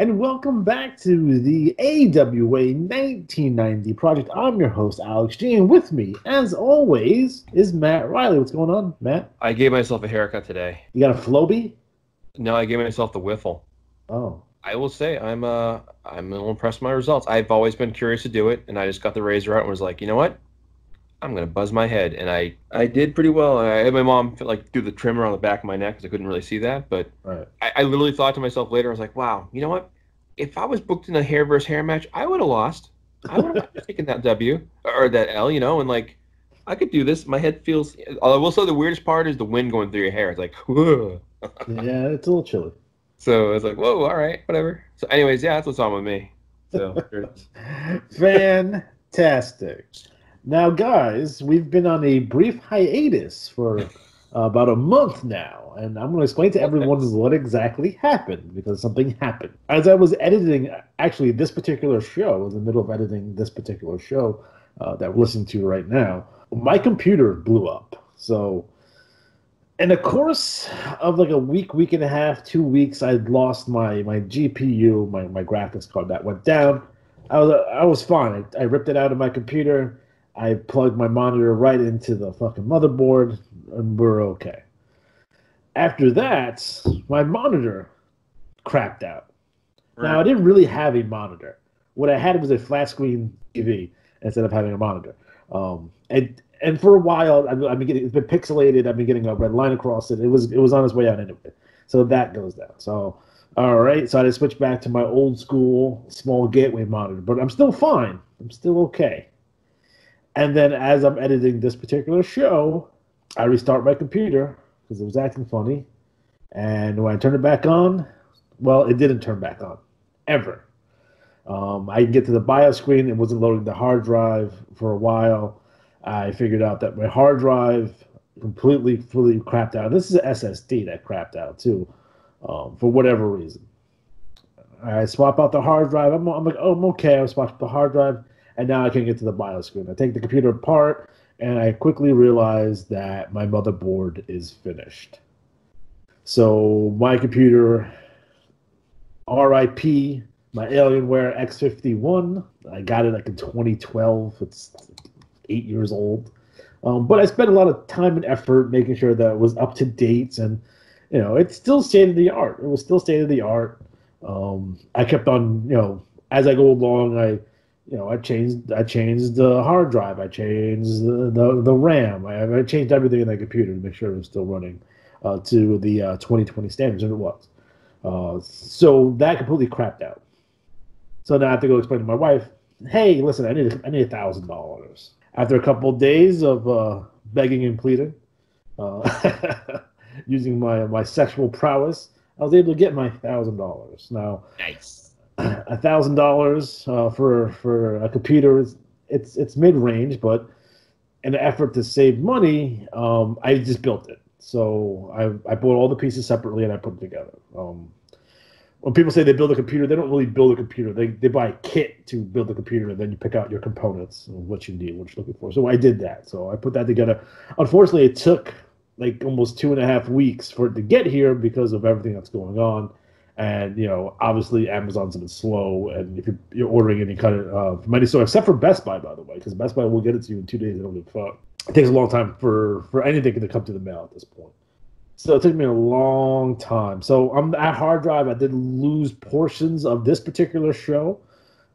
and welcome back to the AWA 1990 project. I'm your host, Alex G, and with me, as always, is Matt Riley. What's going on, Matt? I gave myself a haircut today. You got a Floby? No, I gave myself the Wiffle. Oh. I will say I'm a little impressed with my results. I've always been curious to do it, and I just got the razor out and was like, you know what? I'm gonna buzz my head, and I did pretty well. I had my mom do the trimmer on the back of my neck because I couldn't really see that, but Right. I literally thought to myself later, I was like, wow, you know what? If I was booked in a hair versus hair match, I would have lost. I would have taken that W or that L, and I could do this. My head feels. Although I will say the weirdest part is the wind going through your hair. It's like, whoa. Yeah, it's a little chilly. So I was like, whoa, all right, whatever. So, anyways, yeah, that's what's on with me. So fantastic. Now, guys, we've been on a brief hiatus for about a month now, and I'm going to explain to everyone what exactly happened, because something happened. As I was editing, actually, this particular show, I was in the middle of editing this particular show that we're listening to right now, my computer blew up. So, in the course of like a week and a half, 2 weeks, I'd lost my GPU, my graphics card that went down. I was fine. I ripped it out of my computer. I plugged my monitor right into the fucking motherboard, and we're okay. After that, my monitor crapped out. Right. Now, I didn't really have a monitor. What I had was a flat screen TV instead of having a monitor. And for a while, I've been getting, it's been pixelated. I've been getting a red line across it. It was on its way out anyway. So that goes down. So, all right. So I had to switch back to my old school small gateway monitor. But I'm still fine. I'm still okay. And then as I'm editing this particular show, I restart my computer because it was acting funny. And when I turned it back on, well, it didn't turn back on. Ever. I get to the BIOS screen. It wasn't loading the hard drive for a while. I figured out that my hard drive fully crapped out. This is an SSD that crapped out too, for whatever reason. I swap out the hard drive. I'm like, oh, I'm okay. I swap out the hard drive, and now I can get to the BIOS screen. I take the computer apart, and I quickly realize that my motherboard is finished. So my computer, RIP, my Alienware X51. I got it like in 2012. It's 8 years old, but I spent a lot of time and effort making sure that it was up to date, and it's still state of the art. It was still state of the art. I kept on, as I go along, I changed the hard drive, I changed the RAM, I changed everything in that computer to make sure it was still running to the 2020 standards, and it was. So that completely crapped out. So now I have to go explain to my wife, hey, listen, I need $1,000. After a couple of days of begging and pleading, using my sexual prowess, I was able to get my $1,000. Now, nice. $1,000 for a computer, it's mid range, but in an effort to save money, I just built it. So I bought all the pieces separately and I put them together. When people say they build a computer, they don't really build a computer. They buy a kit to build a computer, and then you pick out your components and what you need, what you're looking for. So I did that. So I put that together. Unfortunately, it took like almost 2.5 weeks for it to get here because of everything that's going on. And, obviously Amazon's a bit slow. And if you're ordering any kind of from any store, except for Best Buy, by the way, because Best Buy will get it to you in 2 days. They don't give a fuck. It takes a long time for anything to come to the mail at this point. So it took me a long time. So on that hard drive, I did lose portions of this particular show.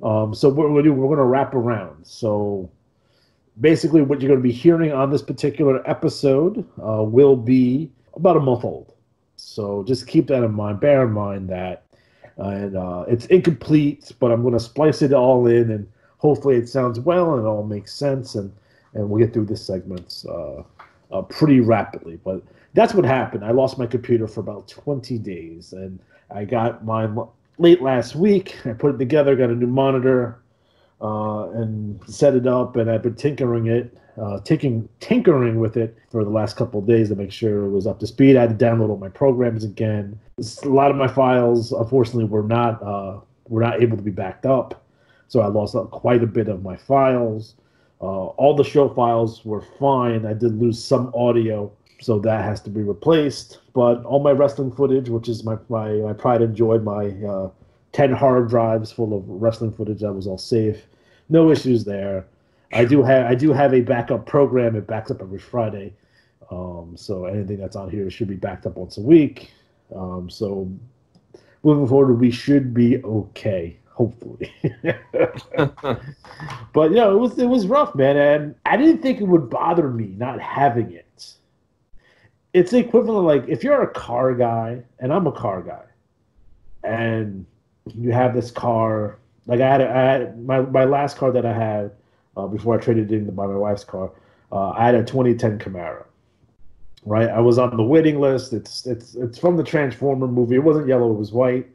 So what we're going to do, we're going to wrap around. So basically what you're going to be hearing on this particular episode will be about a month old. So just keep that in mind. Bear in mind that it's incomplete, but I'm going to splice it all in, and hopefully it sounds well and it all makes sense. And we'll get through this segment pretty rapidly. But that's what happened. I lost my computer for about 20 days, and I got mine late last week. I put it together, got a new monitor, and set it up, and I've been tinkering with it for the last couple of days to make sure it was up to speed. I had to download all my programs again. A lot of my files, unfortunately, were not able to be backed up, so I lost quite a bit of my files. All the show files were fine. I did lose some audio, so that has to be replaced. But all my wrestling footage, which is my pride and joy, my 10 hard drives full of wrestling footage. That was all safe. No issues there. I do have a backup program. It backs up every Friday. So anything that's on here should be backed up once a week. So moving forward, we should be okay, hopefully. But it was rough, man, and I didn't think it would bother me not having it. It's the equivalent of, like, if you're a car guy, and I'm a car guy, and you have this car, like I had my last car that I had before I traded in to buy my wife's car. I had a 2010 Camaro. Right, I was on the waiting list. It's from the Transformer movie. It wasn't yellow; it was white.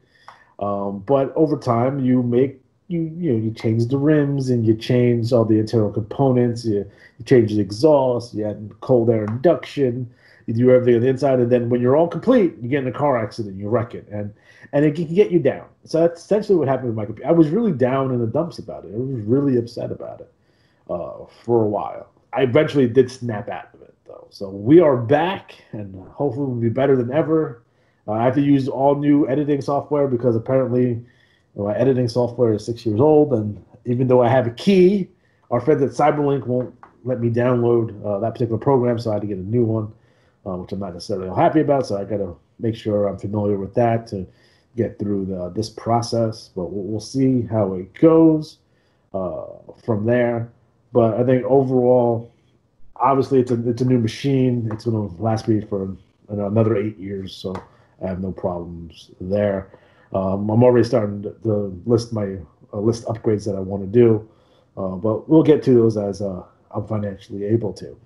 But over time, you change the rims and you change all the internal components. You change the exhaust. You add cold air induction. You do everything on the inside, and then when you're all complete, you get in a car accident. You wreck it, and it can get you down. So that's essentially what happened with my computer. I was really down in the dumps about it. I was really upset about it for a while. I eventually did snap out of it, though. So we are back, and hopefully we'll be better than ever. I have to use all new editing software because apparently my editing software is 6 years old, and even though I have a key, our friends at Cyberlink won't let me download that particular program, so I had to get a new one, which I'm not necessarily happy about. So I got to make sure I'm familiar with that to get through this process. But we'll see how it goes from there. But I think overall, obviously, it's a new machine. It's going to last me for another 8 years, so I have no problems there. I'm already starting to list my list upgrades that I want to do, but we'll get to those as I'm financially able to.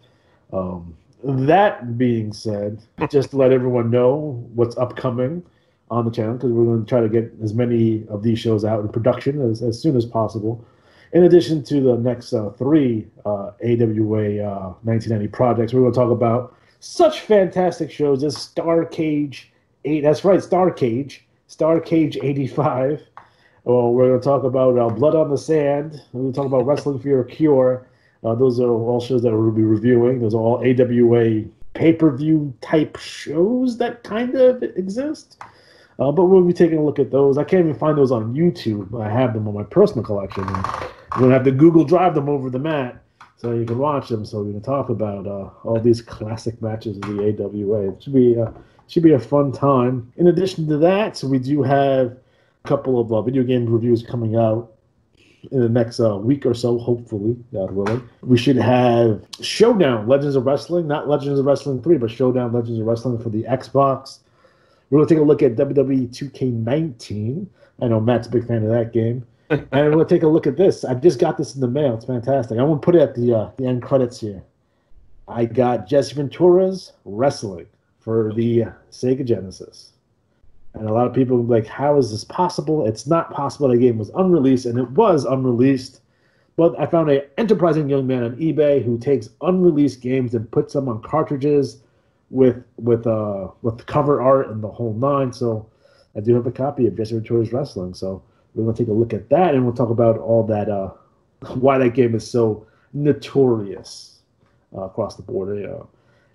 That being said, just to let everyone know what's upcoming on the channel, because we're going to try to get as many of these shows out in production as soon as possible. In addition to the next three AWA 1990 projects, we're going to talk about such fantastic shows as Starcade 8. That's right, Starcade 85. We're going to talk about Blood on the Sand. We're going to talk about Wrestling for Your Cure. Those are all shows that we'll be reviewing. Those are all AWA pay-per-view type shows that kind of exist. But we'll be taking a look at those. I can't even find those on YouTube. I have them on my personal collection. And you're going to have to Google Drive them over the mat so you can watch them. So we're going to talk about all these classic matches of the AWA. It should be a fun time. In addition to that, so we do have a couple of video game reviews coming out in the next week or so, hopefully, God willing. We should have Showdown Legends of Wrestling, not Legends of Wrestling 3, but Showdown Legends of Wrestling for the Xbox. We're going to take a look at WWE 2K19. I know Matt's a big fan of that game. And we're going to take a look at this. I just got this in the mail. It's fantastic. I want to put it at the end credits here. I got Jesse Ventura's Wrestling for the Sega Genesis. And a lot of people will be like, how is this possible? It's not possible. The game was unreleased, and it was unreleased. But I found an enterprising young man on eBay who takes unreleased games and puts them on cartridges with cover art and the whole nine. So I do have a copy of Jesse Ventura's Wrestling. So we're going to take a look at that, and we'll talk about all that, why that game is so notorious across the board.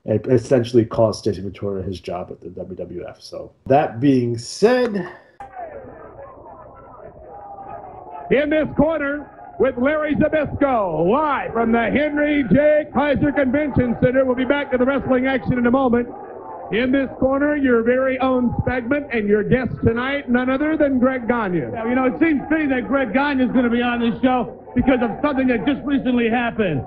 It essentially cost Jesse Ventura his job at the WWF. So that being said, in this corner with Larry Zbyszko, live from the Henry J. Kaiser Convention Center. We'll be back to the wrestling action in a moment. In this corner, your very own segment, and your guest tonight, none other than Greg Gagne. Yeah, it seems fitting that Greg Gagne is going to be on this show because of something that just recently happened.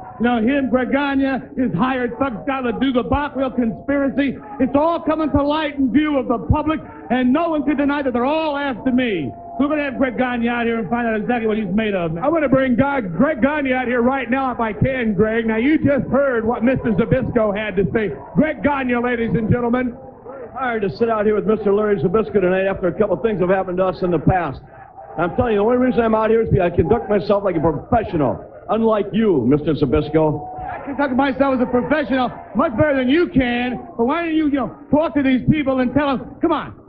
Greg Gagne, his hired thug Scott Laduga Bockwell conspiracy, it's all coming to light in view of the public, and no one can deny that they're all after me. We're going to have Greg Gagne out here and find out exactly what he's made of. I want to bring Greg Gagne out here right now if I can, Greg. Now, you just heard what Mr. Zbyszko had to say. Greg Gagne, ladies and gentlemen. Hired to sit out here with Mr. Larry Zbyszko tonight after a couple of things have happened to us in the past. I'm telling you, the only reason I'm out here is because I conduct myself like a professional, unlike you, Mr. Zbyszko. I conduct myself as a professional much better than you can, but why don't you, talk to these people and tell them, come on,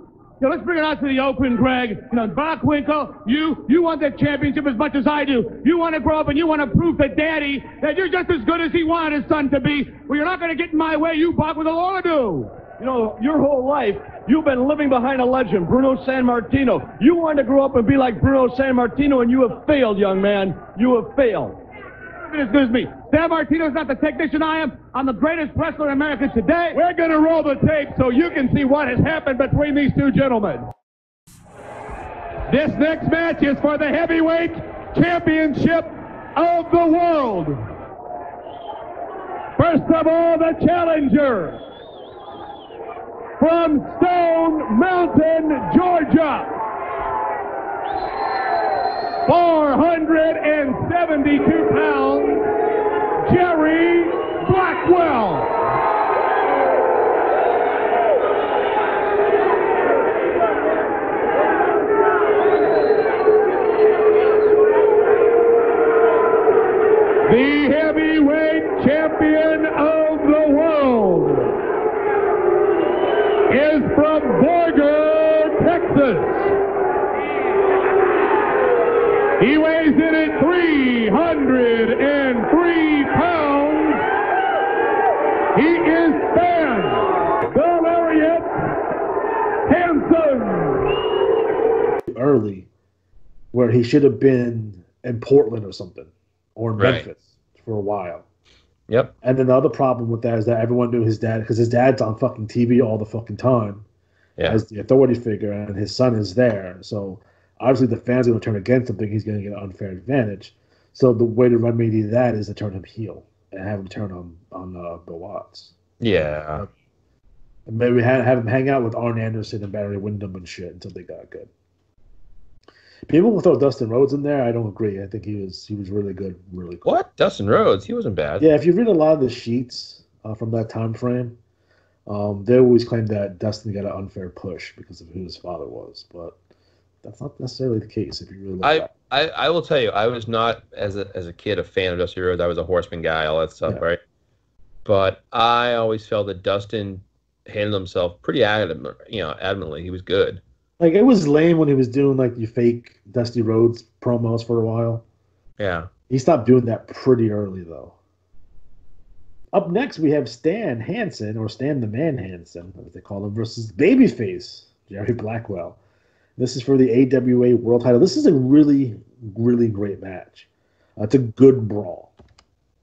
let's bring it out to the open, Greg. Bockwinkel, you want that championship as much as I do. You want to grow up and you want to prove to Daddy that you're just as good as he wanted his son to be. Well, you're not going to get in my way, you Bockwinkel ought to do. You know, your whole life, you've been living behind a legend, Bruno Sammartino. You wanted to grow up and be like Bruno Sammartino, and you have failed, young man. You have failed. Excuse me. Sammartino's not the technician I am. I'm the greatest wrestler in America today. We're going to roll the tape so you can see what has happened between these two gentlemen. This next match is for the heavyweight championship of the world. First of all, the challenger from Stone Mountain, Georgia. 472 pounds, Jerry Blackwell. The heavyweight champion of the world is from Borger, Texas. He weighs in at 303 pounds. He is Stan the Lariat Hansen. Early, where he should have been in Portland or something, or in Memphis for a while. Yep. And then the other problem with that is that everyone knew his dad, because his dad's on fucking TV all the fucking time as the authority figure, and his son is there. So obviously the fans are going to turn against him, think he's going to get an unfair advantage. So the way to remedy that is to turn him heel and have him turn on Bill Watts. Yeah. And maybe have him hang out with Arn Anderson and Barry Windham and shit until they got good. People will throw Dustin Rhodes in there. I don't agree. I think he was really good, really cool. What? Dustin Rhodes? He wasn't bad. Yeah, if you read a lot of the sheets from that time frame, they always claim that Dustin got an unfair push because of who his father was, but that's not necessarily the case if you really look at it. I will tell you, I was not, as a kid, a fan of Dustin Rhodes. I was a Horseman guy, all that stuff, right? But I always felt that Dustin handled himself pretty adamantly. He was good. Like, it was lame when he was doing, like, the fake Dusty Rhodes promos for a while. Yeah. He stopped doing that pretty early, though. Up next, we have Stan Hansen, or Stan the Man Hansen, as they call him, versus Babyface, Jerry Blackwell. This is for the AWA World title. This is a really, really great match. It's a good brawl.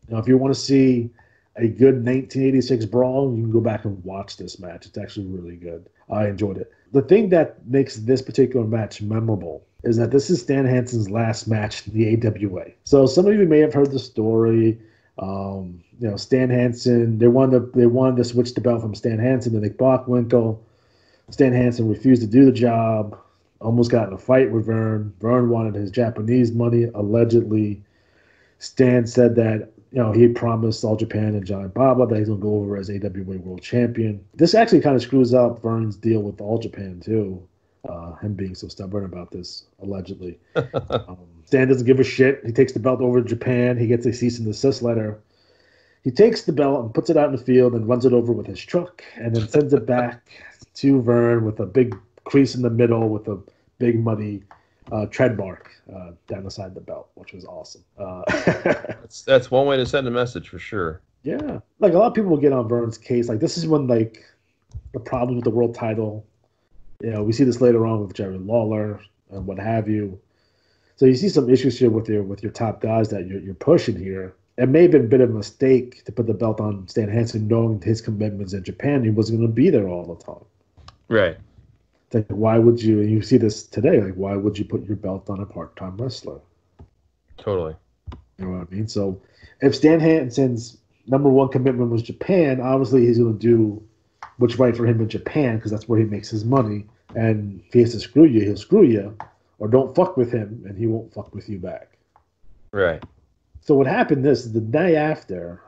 Now, if you want to see a good 1986 brawl, you can go back and watch this match. It's actually really good. I enjoyed it. The thing that makes this particular match memorable is that this is Stan Hansen's last match in the AWA. So some of you may have heard the story. Stan Hansen, they wanted to switch the belt from Stan Hansen to Nick Bockwinkel. Stan Hansen refused to do the job, almost got in a fight with Vern. Vern wanted his Japanese money, allegedly. Stan said that he had promised All Japan and Johnny Baba that he's going to go over as AWA World Champion. This actually kind of screws up Vern's deal with All Japan, too. Him being so stubborn about this, allegedly. Stan doesn't give a shit. He takes the belt over to Japan. He gets a cease and desist letter. He takes the belt and puts it out in the field and runs it over with his truck and then sends it back to Vern with a big crease in the middle with a big muddy tread mark down the side of the belt, which was awesome. That's one way to send a message for sure. Yeah. Like, a lot of people will get on Vern's case. Like, this is when, like, the problem with the world title, we see this later on with Jerry Lawler and what have you. So you see some issues here with your top guys that you're pushing here. It may have been a bit of a mistake to put the belt on Stan Hansen, knowing his commitments in Japan. He wasn't going to be there all the time. Right. Like, why would you, and you see this today, like, why would you put your belt on a part-time wrestler? Totally. You know what I mean? So if Stan Hansen's number one commitment was Japan, obviously he's going to do what's right for him in Japan because that's where he makes his money. And if he has to screw you, he'll screw you. Or don't fuck with him, and he won't fuck with you back. Right. So what happened the day after,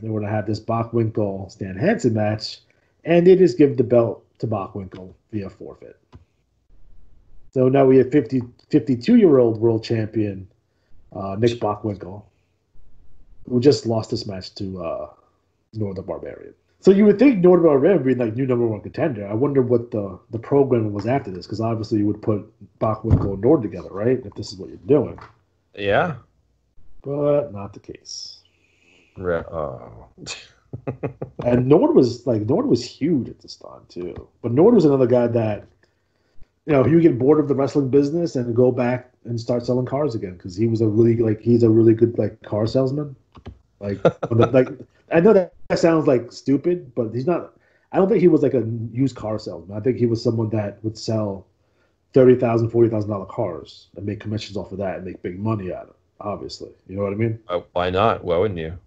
they were going to have this Bockwinkel-Stan Hansen match, and they just give the belt to Bockwinkel via forfeit. So now we have 52-year-old world champion Nick Bockwinkel, who just lost this match to Northern Barbarian. So you would think Northern Barbarian would be like new number one contender. I wonder what the program was after this, because obviously you would put Bockwinkel and Nord together, right? If this is what you're doing. Yeah. But not the case. Right. Oh. And Nord was huge at this time too. But Nord was another guy that, he would get bored of the wrestling business and go back and start selling cars again because he's a really good car salesman. Like I know that sounds like stupid, but he's not. I don't think he was like a used car salesman. I think he was someone that would sell $30,000, $40,000 cars and make commissions off of that and make big money out of it. Obviously, you know what I mean? Why not? Why wouldn't you?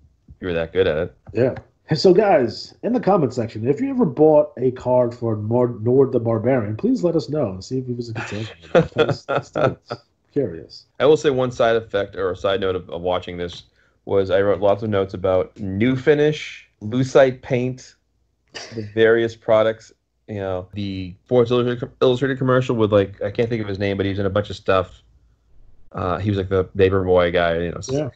You were that good at it. Yeah. And so, guys, in the comment section, if you ever bought a card for Nord the Barbarian, please let us know and see if he was a good salesman. Curious. I will say one side effect or a side note of watching this was I wrote lots of notes about new finish, lucite paint, the various products. The Sports Illustrated commercial with I can't think of his name, but he's in a bunch of stuff. He was like the neighbor boy guy. Yeah. So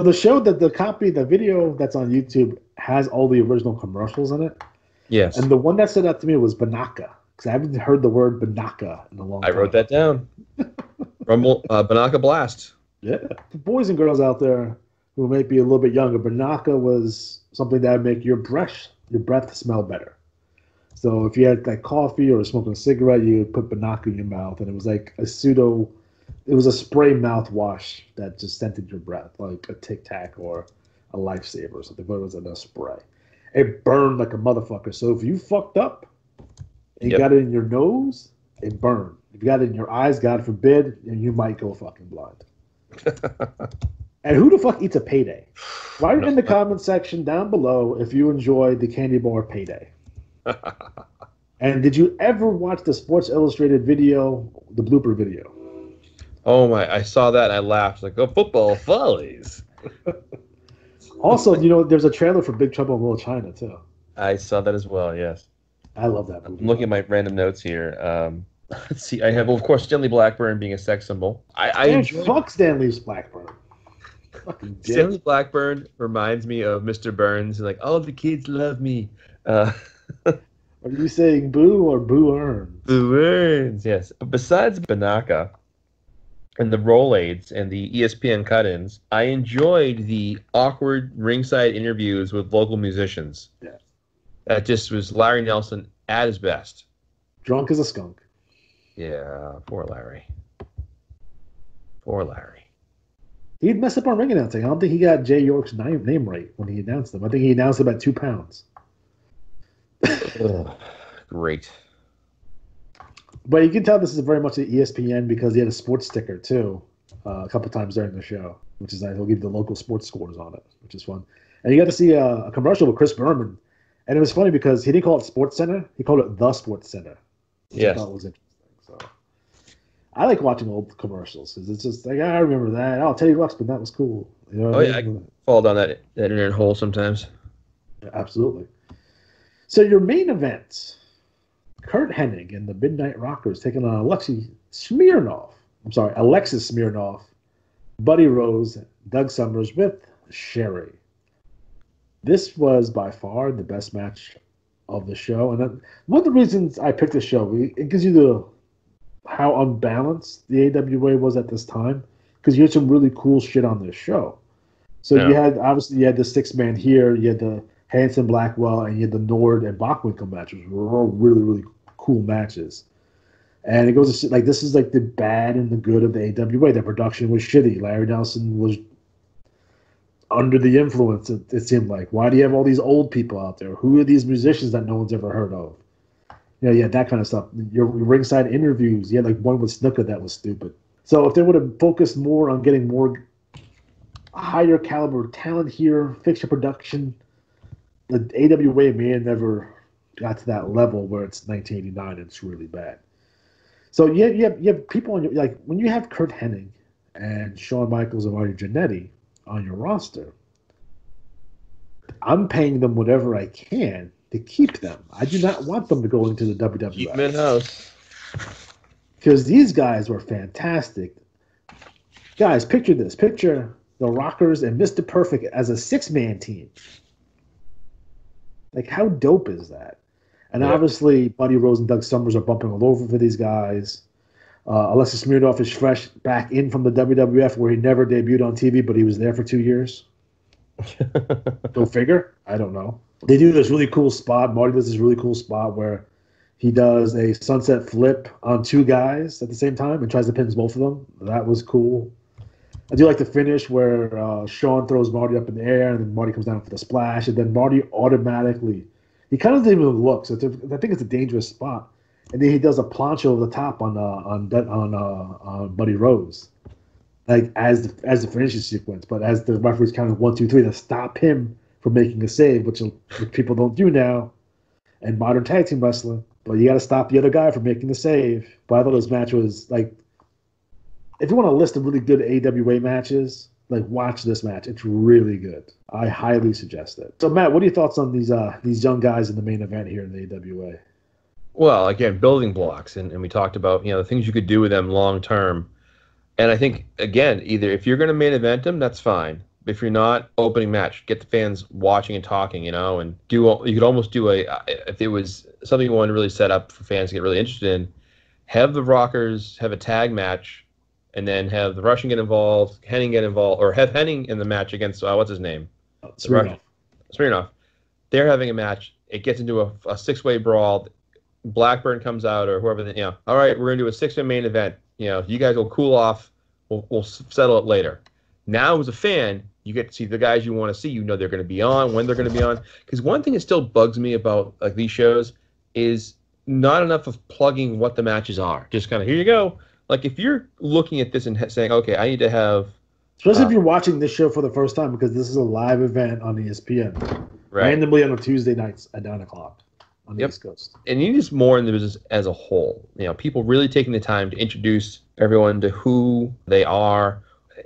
the video that's on YouTube has all the original commercials in it. Yes. And the one that stood out to me was Banaka, because I haven't heard the word Banaka in a long time. I wrote that down. Rumble, Banaka Blast. Yeah. For boys and girls out there who may be a little bit younger, Banaka was something that would make your breath smell better. So if you had coffee or smoking a cigarette, you would put Banaka in your mouth, and it was like it was a spray mouthwash that just scented your breath, like a Tic Tac or a Lifesaver or something, but it was a spray. It burned like a motherfucker. So if you fucked up and you got it in your nose, it burned. If you got it in your eyes, God forbid, you might go fucking blind. And who the fuck eats a Payday? Write in the comment section down below if you enjoyed the candy bar Payday. And did you ever watch the Sports Illustrated video, the blooper video? Oh my! I saw that and I laughed football follies. Also, there's a trailer for Big Trouble in Little China too. I saw that as well. Yes. I love that movie. I'm looking at my random notes here. Let's see. I have, of course, Stanley Blackburn being a sex symbol. Fuck Stanley Blackburn. Stanley Blackburn reminds me of Mr. Burns. All the kids love me. Are you saying boo or boo earns? Boo earns, yes. Besides Banaka and the roll aids and the ESPN cut-ins, I enjoyed the awkward ringside interviews with local musicians. Yeah. That just was Larry Nelson at his best. Drunk as a skunk. Yeah, poor Larry. Poor Larry. He'd mess up on ring announcing. I don't think he got Jay York's name right when he announced them. I think he announced it about 2 pounds. Great. But you can tell this is very much an ESPN because he had a sports sticker too a couple times during the show, which is nice. He'll give the local sports scores on it, which is fun. And you got to see a commercial with Chris Berman. And it was funny because he didn't call it Sports Center. He called it The Sports Center. Which I thought was interesting. So I like watching old commercials because it's just I remember that. Oh, Teddy Ruxpin, that was cool. I fall down that internet hole sometimes. Yeah, absolutely. So your main events, Kurt Hennig and the Midnight Rockers taking on Alexis Smirnoff, Buddy Rose, Doug Summers with Sherry. This was by far the best match of the show. And one of the reasons I picked this show, it gives you how unbalanced the AWA was at this time, because you had some really cool shit on this show. So you had the 6-man here, you had the Hanson Blackwell, and you had the Nord and Bockwinkel matches, which were all really, really cool matches. And it goes to this is like the bad and the good of the AWA. The production was shitty. Larry Nelson was under the influence, it seemed like. Why do you have all these old people out there? Who are these musicians that no one's ever heard of? That kind of stuff. Your ringside interviews, you had one with Snuka that was stupid. So if they would have focused more on getting more higher caliber talent here, fix your production, the AWA may have never got to that level where it's 1989 and it's really bad. So you have people on your when you have Kurt Hennig and Shawn Michaels and Marty Jannetty on your roster, I'm paying them whatever I can to keep them. I do not want them to go into the WWF. Keep them in-house. Because these guys were fantastic. Guys, picture this. Picture the Rockers and Mr. Perfect as a 6-man team. How dope is that? And obviously, Buddy Rose and Doug Summers are bumping all over for these guys. Alexis Smirnoff is fresh back in from the WWF, where he never debuted on TV, but he was there for 2 years. Go figure. I don't know. They do this really cool spot. Marty does this really cool spot where he does a sunset flip on 2 guys at the same time and tries to pin both of them. That was cool. I do like the finish where Sean throws Marty up in the air and then Marty comes down for the splash, and then Marty automatically, he kind of doesn't even look. So I think it's a dangerous spot, and then he does a plancha over the top on Buddy Rose, like as the finishing sequence. But as the referees counted 1, 2, 3 to stop him from making a save, which people don't do now, in modern tag team wrestling. But you got to stop the other guy from making the save. But I thought this match was like, if you want a list of really good AWA matches, like watch this match. It's really good. I highly suggest it. So Matt, what are your thoughts on these young guys in the main event here in the AWA? Well, again, building blocks, and we talked about the things you could do with them long term. And I think again, either if you're going to main event them, that's fine. If you're not, opening match, get the fans watching and talking, and you could almost do if it was something you wanted to really set up for fans to get really interested in, have the Rockers have a tag match, and then have the Russian get involved, Henning get involved, or have Henning in the match against what's his name, Smirnoff. They're having a match. It gets into a 6-way brawl. Blackburn comes out, or whoever. All right, we're gonna do a 6-way main event. You guys will cool off. We'll settle it later. Now, as a fan, you get to see the guys you want to see. They're going to be on, when they're going to be on. Because one thing that still bugs me about these shows is not enough of plugging what the matches are. Just kind of, here you go. Like, if you're looking at this and saying, okay, I need to have... Especially if you're watching this show for the first time, because this is a live event on ESPN. Randomly on a Tuesday nights at 9 o'clock on the East Coast. And you need just more in the business as a whole. People really taking the time to introduce everyone to who they are.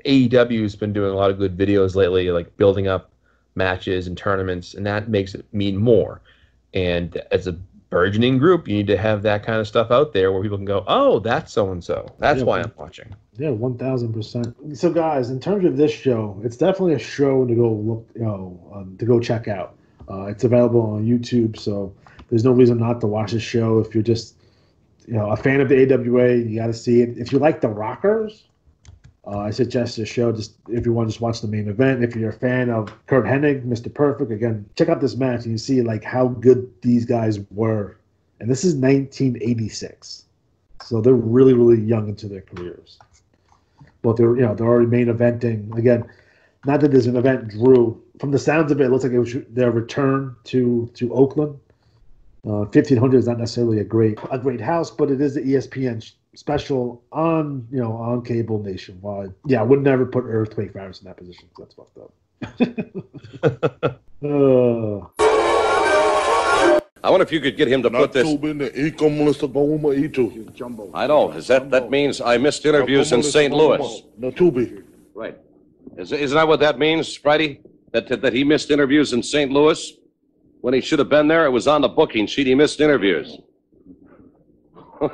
AEW has been doing a lot of good videos lately, like building up matches and tournaments, and that makes it mean more. And as a burgeoning group, you need to have that kind of stuff out there where people can go, oh, that's so-and-so. That's why I'm watching. Yeah, 1,000%. So, guys, in terms of this show, it's definitely a show to go look, to go check out. It's available on YouTube, so there's no reason not to watch this show. If you're just, a fan of the AWA, you got to see it. If you like the Rockers, I suggest this show just if you want to just watch the main event. If you're a fan of Kurt Hennig, Mr. Perfect, again, check out this match and you see like how good these guys were. And this is 1986, so they're really, really young into their careers. But they're already main eventing again. Not that there's an event drew. From the sounds of it, it looks like it was their return to Oakland. 1500 is not necessarily a great house, but it is the ESPN special on cable nationwide. Yeah, I would never put Earthquake Virus in that position because that's fucked up. I wonder if you could get him to put this. I know. That means I missed interviews in St. Louis. Right. Isn't that what that means, Friday? That he missed interviews in St. Louis? When he should have been there, it was on the booking sheet. He missed interviews. Come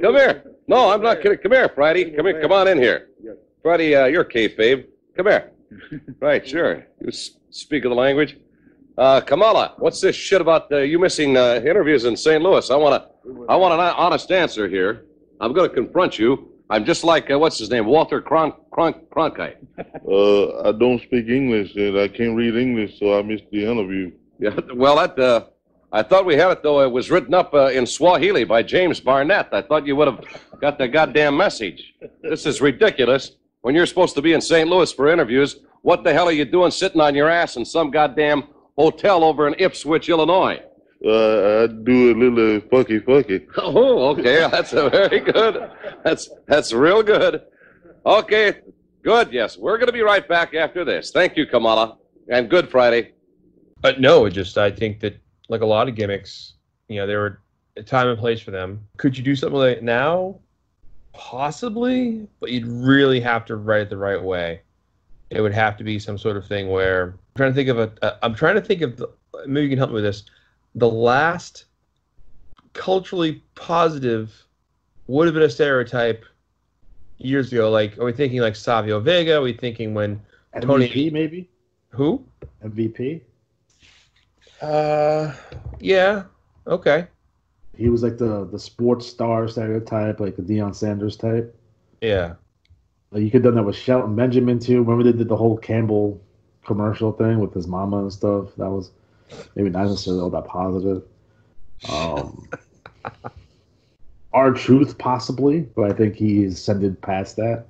here. No, I'm not kidding. Come here, Friday. Come here. Come on in here. Friday, you're kayfabe. Come here. Right, sure. You speak of the language. Kamala, what's this shit about you missing interviews in St. Louis? I want an honest answer here. I'm going to confront you. I'm just like, what's his name, Walter Cronkite. I don't speak English, and I can't read English, so I missed the interview. Yeah, well, I thought we had it, though. It was written up in Swahili by James Barnett. I thought you would have got the goddamn message. This is ridiculous. When you're supposed to be in St. Louis for interviews, what the hell are you doing sitting on your ass in some goddamn hotel over in Ipswich, Illinois? I do a little fucky. Oh, okay. That's a very good. That's real good. Okay, good. Yes, we're going to be right back after this. Thank you, Kamala, and good Friday. No, I think that like a lot of gimmicks, there were a time and place for them. Could you do something like that now? Possibly, but you'd really have to write it the right way. It would have to be some sort of thing where I'm trying to think of maybe you can help me with this. The last culturally positive would have been a stereotype years ago. Like, are we thinking like Savio Vega? Are we thinking when MVP, Tony... maybe? Who? MVP? Yeah. Okay. He was like the sports star stereotype, like the Deion Sanders type. Yeah. Like, you could have done that with Shelton Benjamin too. Remember they did the whole Campbell commercial thing with his mama and stuff. That was maybe not necessarily all that positive. R-Truth possibly, but I think he's ascended past that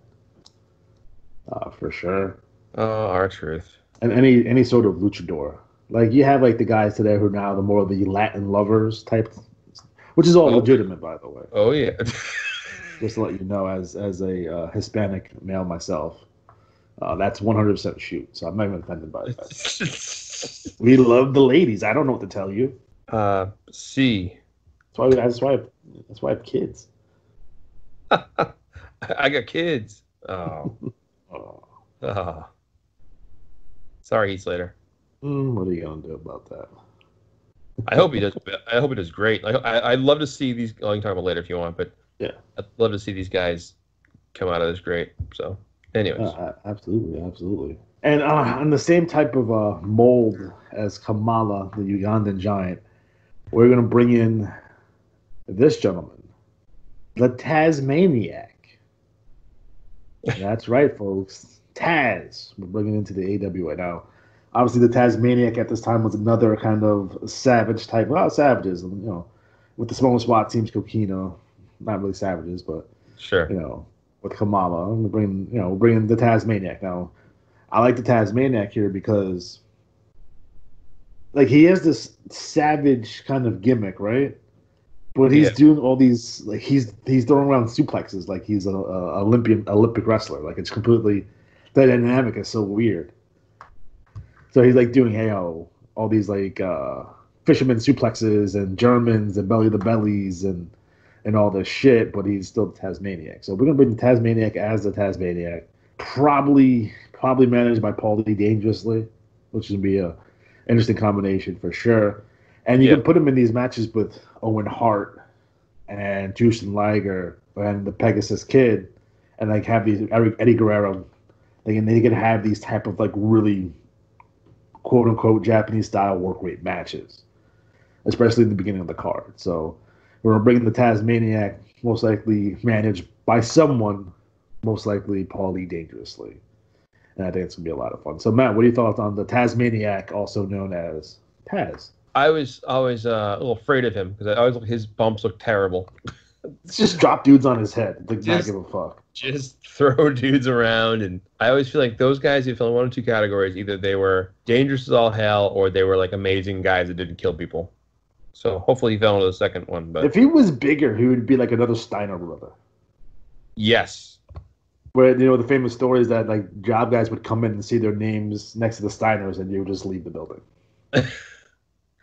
for sure. R-Truth. And any sort of luchador. Like, you have like the guys today who are now the more of the Latin lovers type, which is all legitimate, by the way. Oh yeah. Just to let you know, as a Hispanic male myself, that's 100% shoot. So I'm not even offended by that. We love the ladies. I don't know what to tell you. C. That's why I have kids. I got kids. Oh. Sorry, Heath Slater. What are you gonna do about that? I hope he does. I hope he does great. I'd love to see these. Oh, you can talk about it later if you want, but yeah, I'd love to see these guys come out of this great. So, anyways, absolutely. And on the same type of mold as Kamala, the Ugandan giant, we're gonna bring in this gentleman, the Tasmaniac. That's right, folks. Taz. We're bringing into the AWA now. Obviously, the Tasmaniac at this time was another kind of savage type. Well, savages, with the smaller SWAT teams, Coquino, not really savages, but sure, with Kamala, we're bringing the Tasmaniac now. I like the Tasmaniac here because, like, he has this savage kind of gimmick, right? But he's doing all these, like, he's throwing around suplexes like he's an Olympic wrestler. Like, it's completely, the dynamic is so weird. So he's like doing all these like fisherman suplexes and Germans and belly to bellies and all this shit, but he's still the Tasmaniac. So we're gonna bring the Tasmaniac as the Tasmaniac, probably managed by Paulie Dangerously, which would be a interesting combination for sure. And you can put him in these matches with Owen Hart and Jushin Liger and the Pegasus Kid, and like have these Eddie Guerrero. They can have these type of like really quote unquote Japanese style work rate matches, especially in the beginning of the card. So we're bringing the Tasmaniac, most likely managed by someone, most likely Paulie Dangerously. And I think it's gonna be a lot of fun. So Matt, what are your thoughts on the Tasmaniac, also known as Taz? I was always a little afraid of him because I always his bumps look terrible. It's just drop dudes on his head. Like, not give a fuck. Just throw dudes around, and I always feel like those guys who fell in one of two categories: either they were dangerous as all hell, or they were like amazing guys that didn't kill people. So hopefully he fell into the second one. But if he was bigger, he would be like another Steiner brother. Yes. Where the famous story is that like job guys would come in and see their names next to the Steiners, and you would just leave the building.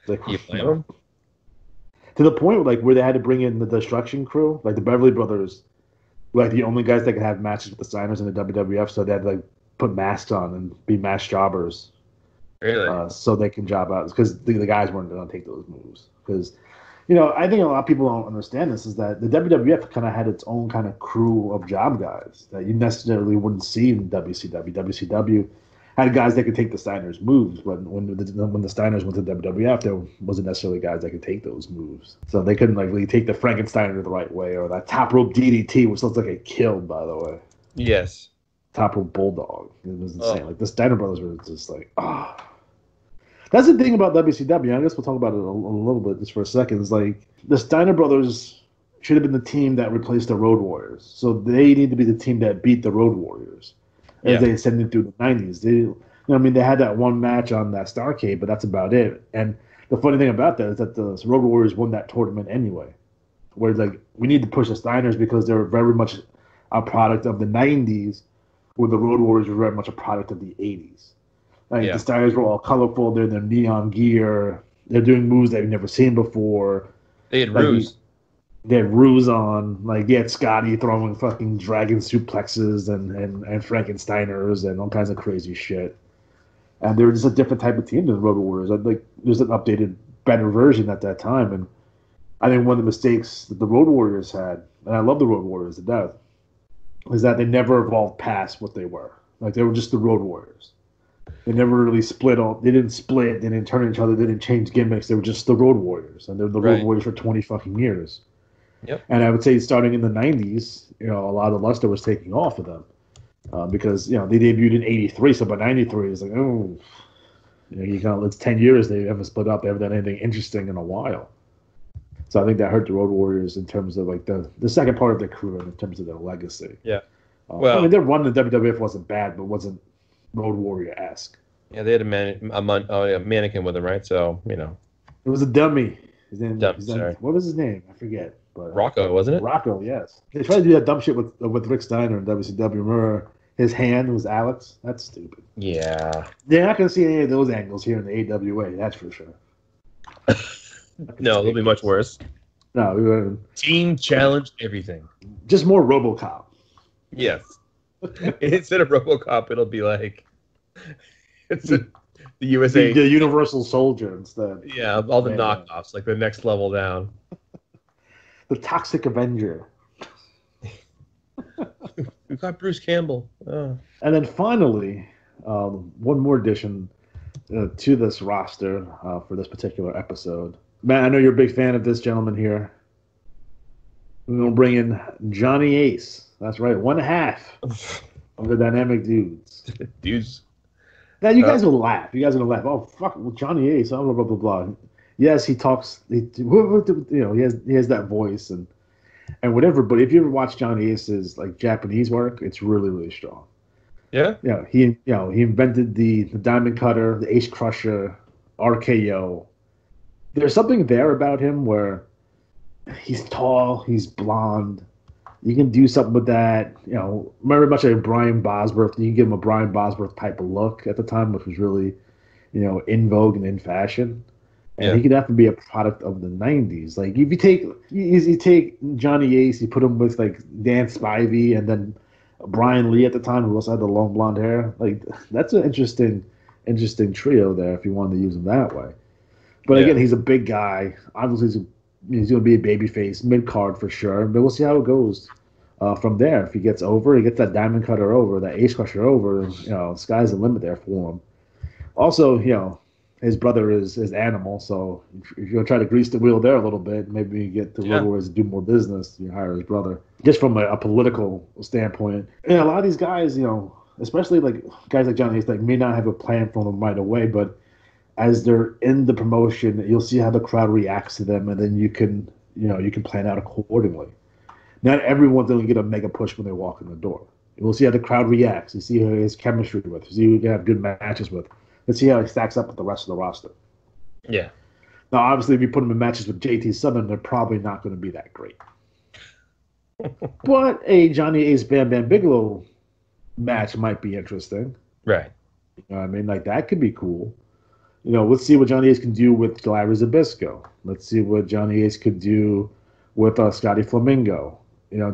Like, you blame them? To the point where they had to bring in the Destruction Crew, like the Beverly Brothers, were like the only guys that could have matches with the Steiners in the WWF, so they had to like put masks on and be masked jobbers. Really? So they can job out, because the guys weren't going to take those moves. Because, I think a lot of people don't understand this, is that the WWF kind of had its own kind of crew of job guys that you necessarily wouldn't see in WCW. WCW had guys that could take the Steiners' moves, but when the Steiners went to WWF, there wasn't necessarily guys that could take those moves. So they couldn't like really take the Frankensteiner the right way, or that top rope DDT, which looks like it killed, by the way. Yes. Top rope bulldog. It was insane. Like, the Steiner brothers were just like, That's the thing about WCW. I guess we'll talk about it a little bit just for a second. It's like the Steiner brothers should have been the team that replaced the Road Warriors. So they need to be the team that beat the Road Warriors. As they ascended through the 90s. They had that one match on that Starrcade, but that's about it. And the funny thing about that is that the Road Warriors won that tournament anyway. Where like we need to push the Steiners because they were very much a product of the 90s, where the Road Warriors were very much a product of the 80s. Like the Steiners were all colorful, they're in their neon gear, they're doing moves that you've never seen before. They had ruse. They had Ruse on, like, you had Scotty throwing fucking dragon suplexes and Frankensteiners and all kinds of crazy shit. And they were just a different type of team than the Road Warriors. Like, there's an updated, better version at that time. And I think one of the mistakes that the Road Warriors had, and I love the Road Warriors to death, is that they never evolved past what they were. Like, they were just the Road Warriors. They never really split off. They didn't split. They didn't turn on each other. They didn't change gimmicks. They were just the Road Warriors. And they were the Road Warriors for 20 fucking years. Yep. And I would say starting in the 90s, a lot of the luster was taking off of them. because they debuted in '83, so by '93 it's like, oh, it's 10 years they haven't split up, they haven't done anything interesting in a while. So I think that hurt the Road Warriors in terms of like the second part of their career, in terms of their legacy. Yeah. I mean, their run in the WWF wasn't bad, but wasn't Road Warrior-esque. Yeah, they had a mannequin with them, right? So it was a dummy. His name, sorry. what was his name? I forget. But Rocco, wasn't it? Rocco, yes. They tried to do that dumb shit with Rick Steiner in WCW. Remember his hand was Alex? That's stupid. Yeah. They're not going to see any of those angles here in the AWA. That's for sure. No, it'll be much worse. No, we were Team challenge everything. Just more RoboCop. Yes. Instead of RoboCop, it'll be like the USA, the Universal Soldier instead. Yeah, all the knockoffs, like the next level down. The Toxic Avenger. We've got Bruce Campbell. Oh. And then finally, one more addition to this roster for this particular episode. Matt, I know you're a big fan of this gentleman here. We're going to bring in Johnny Ace. That's right, one half of the Dynamic Dudes. Dudes. Now, you guys will laugh. You guys are going to laugh. Oh, fuck, well, Johnny Ace, blah, blah, blah, blah. Yes, he talks, he has that voice and whatever, but if you ever watch Johnny Ace's like Japanese work, it's really, really strong. Yeah? Yeah, he invented the Diamond Cutter, the Ace Crusher, RKO. There's something there about him where he's tall, he's blonde. You can do something with that. Very much like Brian Bosworth. You can give him a Brian Bosworth type of look at the time, which was really, in vogue and in fashion. And he could have to be a product of the '90s. Like if you take Johnny Ace, you put him with like Dan Spivey and then Brian Lee at the time, who also had the long blonde hair. Like that's an interesting trio there if you wanted to use him that way. But again, he's a big guy. Obviously, he's going to be a babyface, mid-card for sure. But we'll see how it goes from there. If he gets that Diamond Cutter over, that Ace Crusher over, sky's the limit there for him. Also, his brother is Animal, so if you're going to try to grease the wheel there a little bit, maybe you get the Road Warriors to do more business, you hire his brother. Just from a political standpoint. And a lot of these guys, especially like guys like Johnny Ace, like may not have a plan for them right away, but as they're in the promotion, you'll see how the crowd reacts to them, and then you can plan out accordingly. Not everyone's going to get a mega push when they walk in the door. We'll see how the crowd reacts. You see who he has chemistry with. You see who he can have good matches with. Let's see how he stacks up with the rest of the roster. Yeah. Now, obviously, if you put him in matches with JT Southern, they're probably not going to be that great. But a Johnny Ace Bam Bam Bigelow match might be interesting. Right. You know what I mean? Like, that could be cool. Let's see what Johnny Ace can do with Larry Zbyszko. Let's see what Johnny Ace could do with Scotty Flamingo.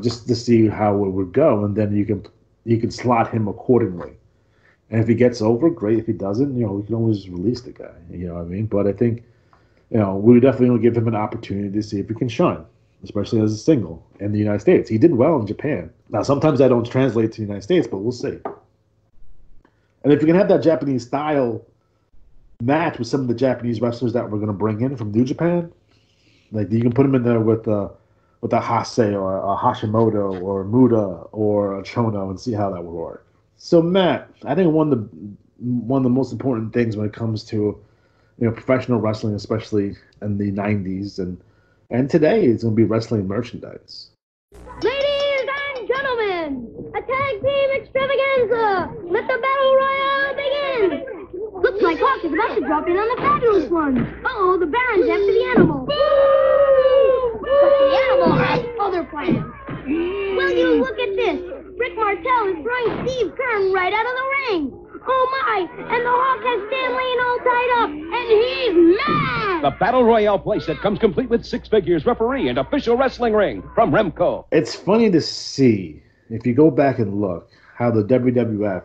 Just to see how it would go, and then you can slot him accordingly. And if he gets over, great. If he doesn't, we can always release the guy. You know what I mean? But I think, we would definitely give him an opportunity to see if he can shine, especially as a single in the United States. He did well in Japan. Now, sometimes that don't translate to the United States, but we'll see. And if you can have that Japanese style match with some of the Japanese wrestlers that we're going to bring in from New Japan, like you can put them in there with a Hase or a Hashimoto or Muda or a Chono and see how that would work. So Matt, I think one of the most important things when it comes to professional wrestling, especially in the '90s and today, is going to be wrestling merchandise. Ladies and gentlemen, a tag team extravaganza. Let the battle royale begin. Looks like Hawk is about to drop in on the fabulous one. Uh-oh, the Baron's after the Animal. But the Animal has other plans. Will you look at this? Rick Martel is throwing Steve Kern right out of the ring. Oh, my! And the Hawk has Stan Lane all tied up, and he's mad! The Battle Royale playset comes complete with 6 figures, referee, and official wrestling ring from Remco. It's funny to see, if you go back and look, how the WWF,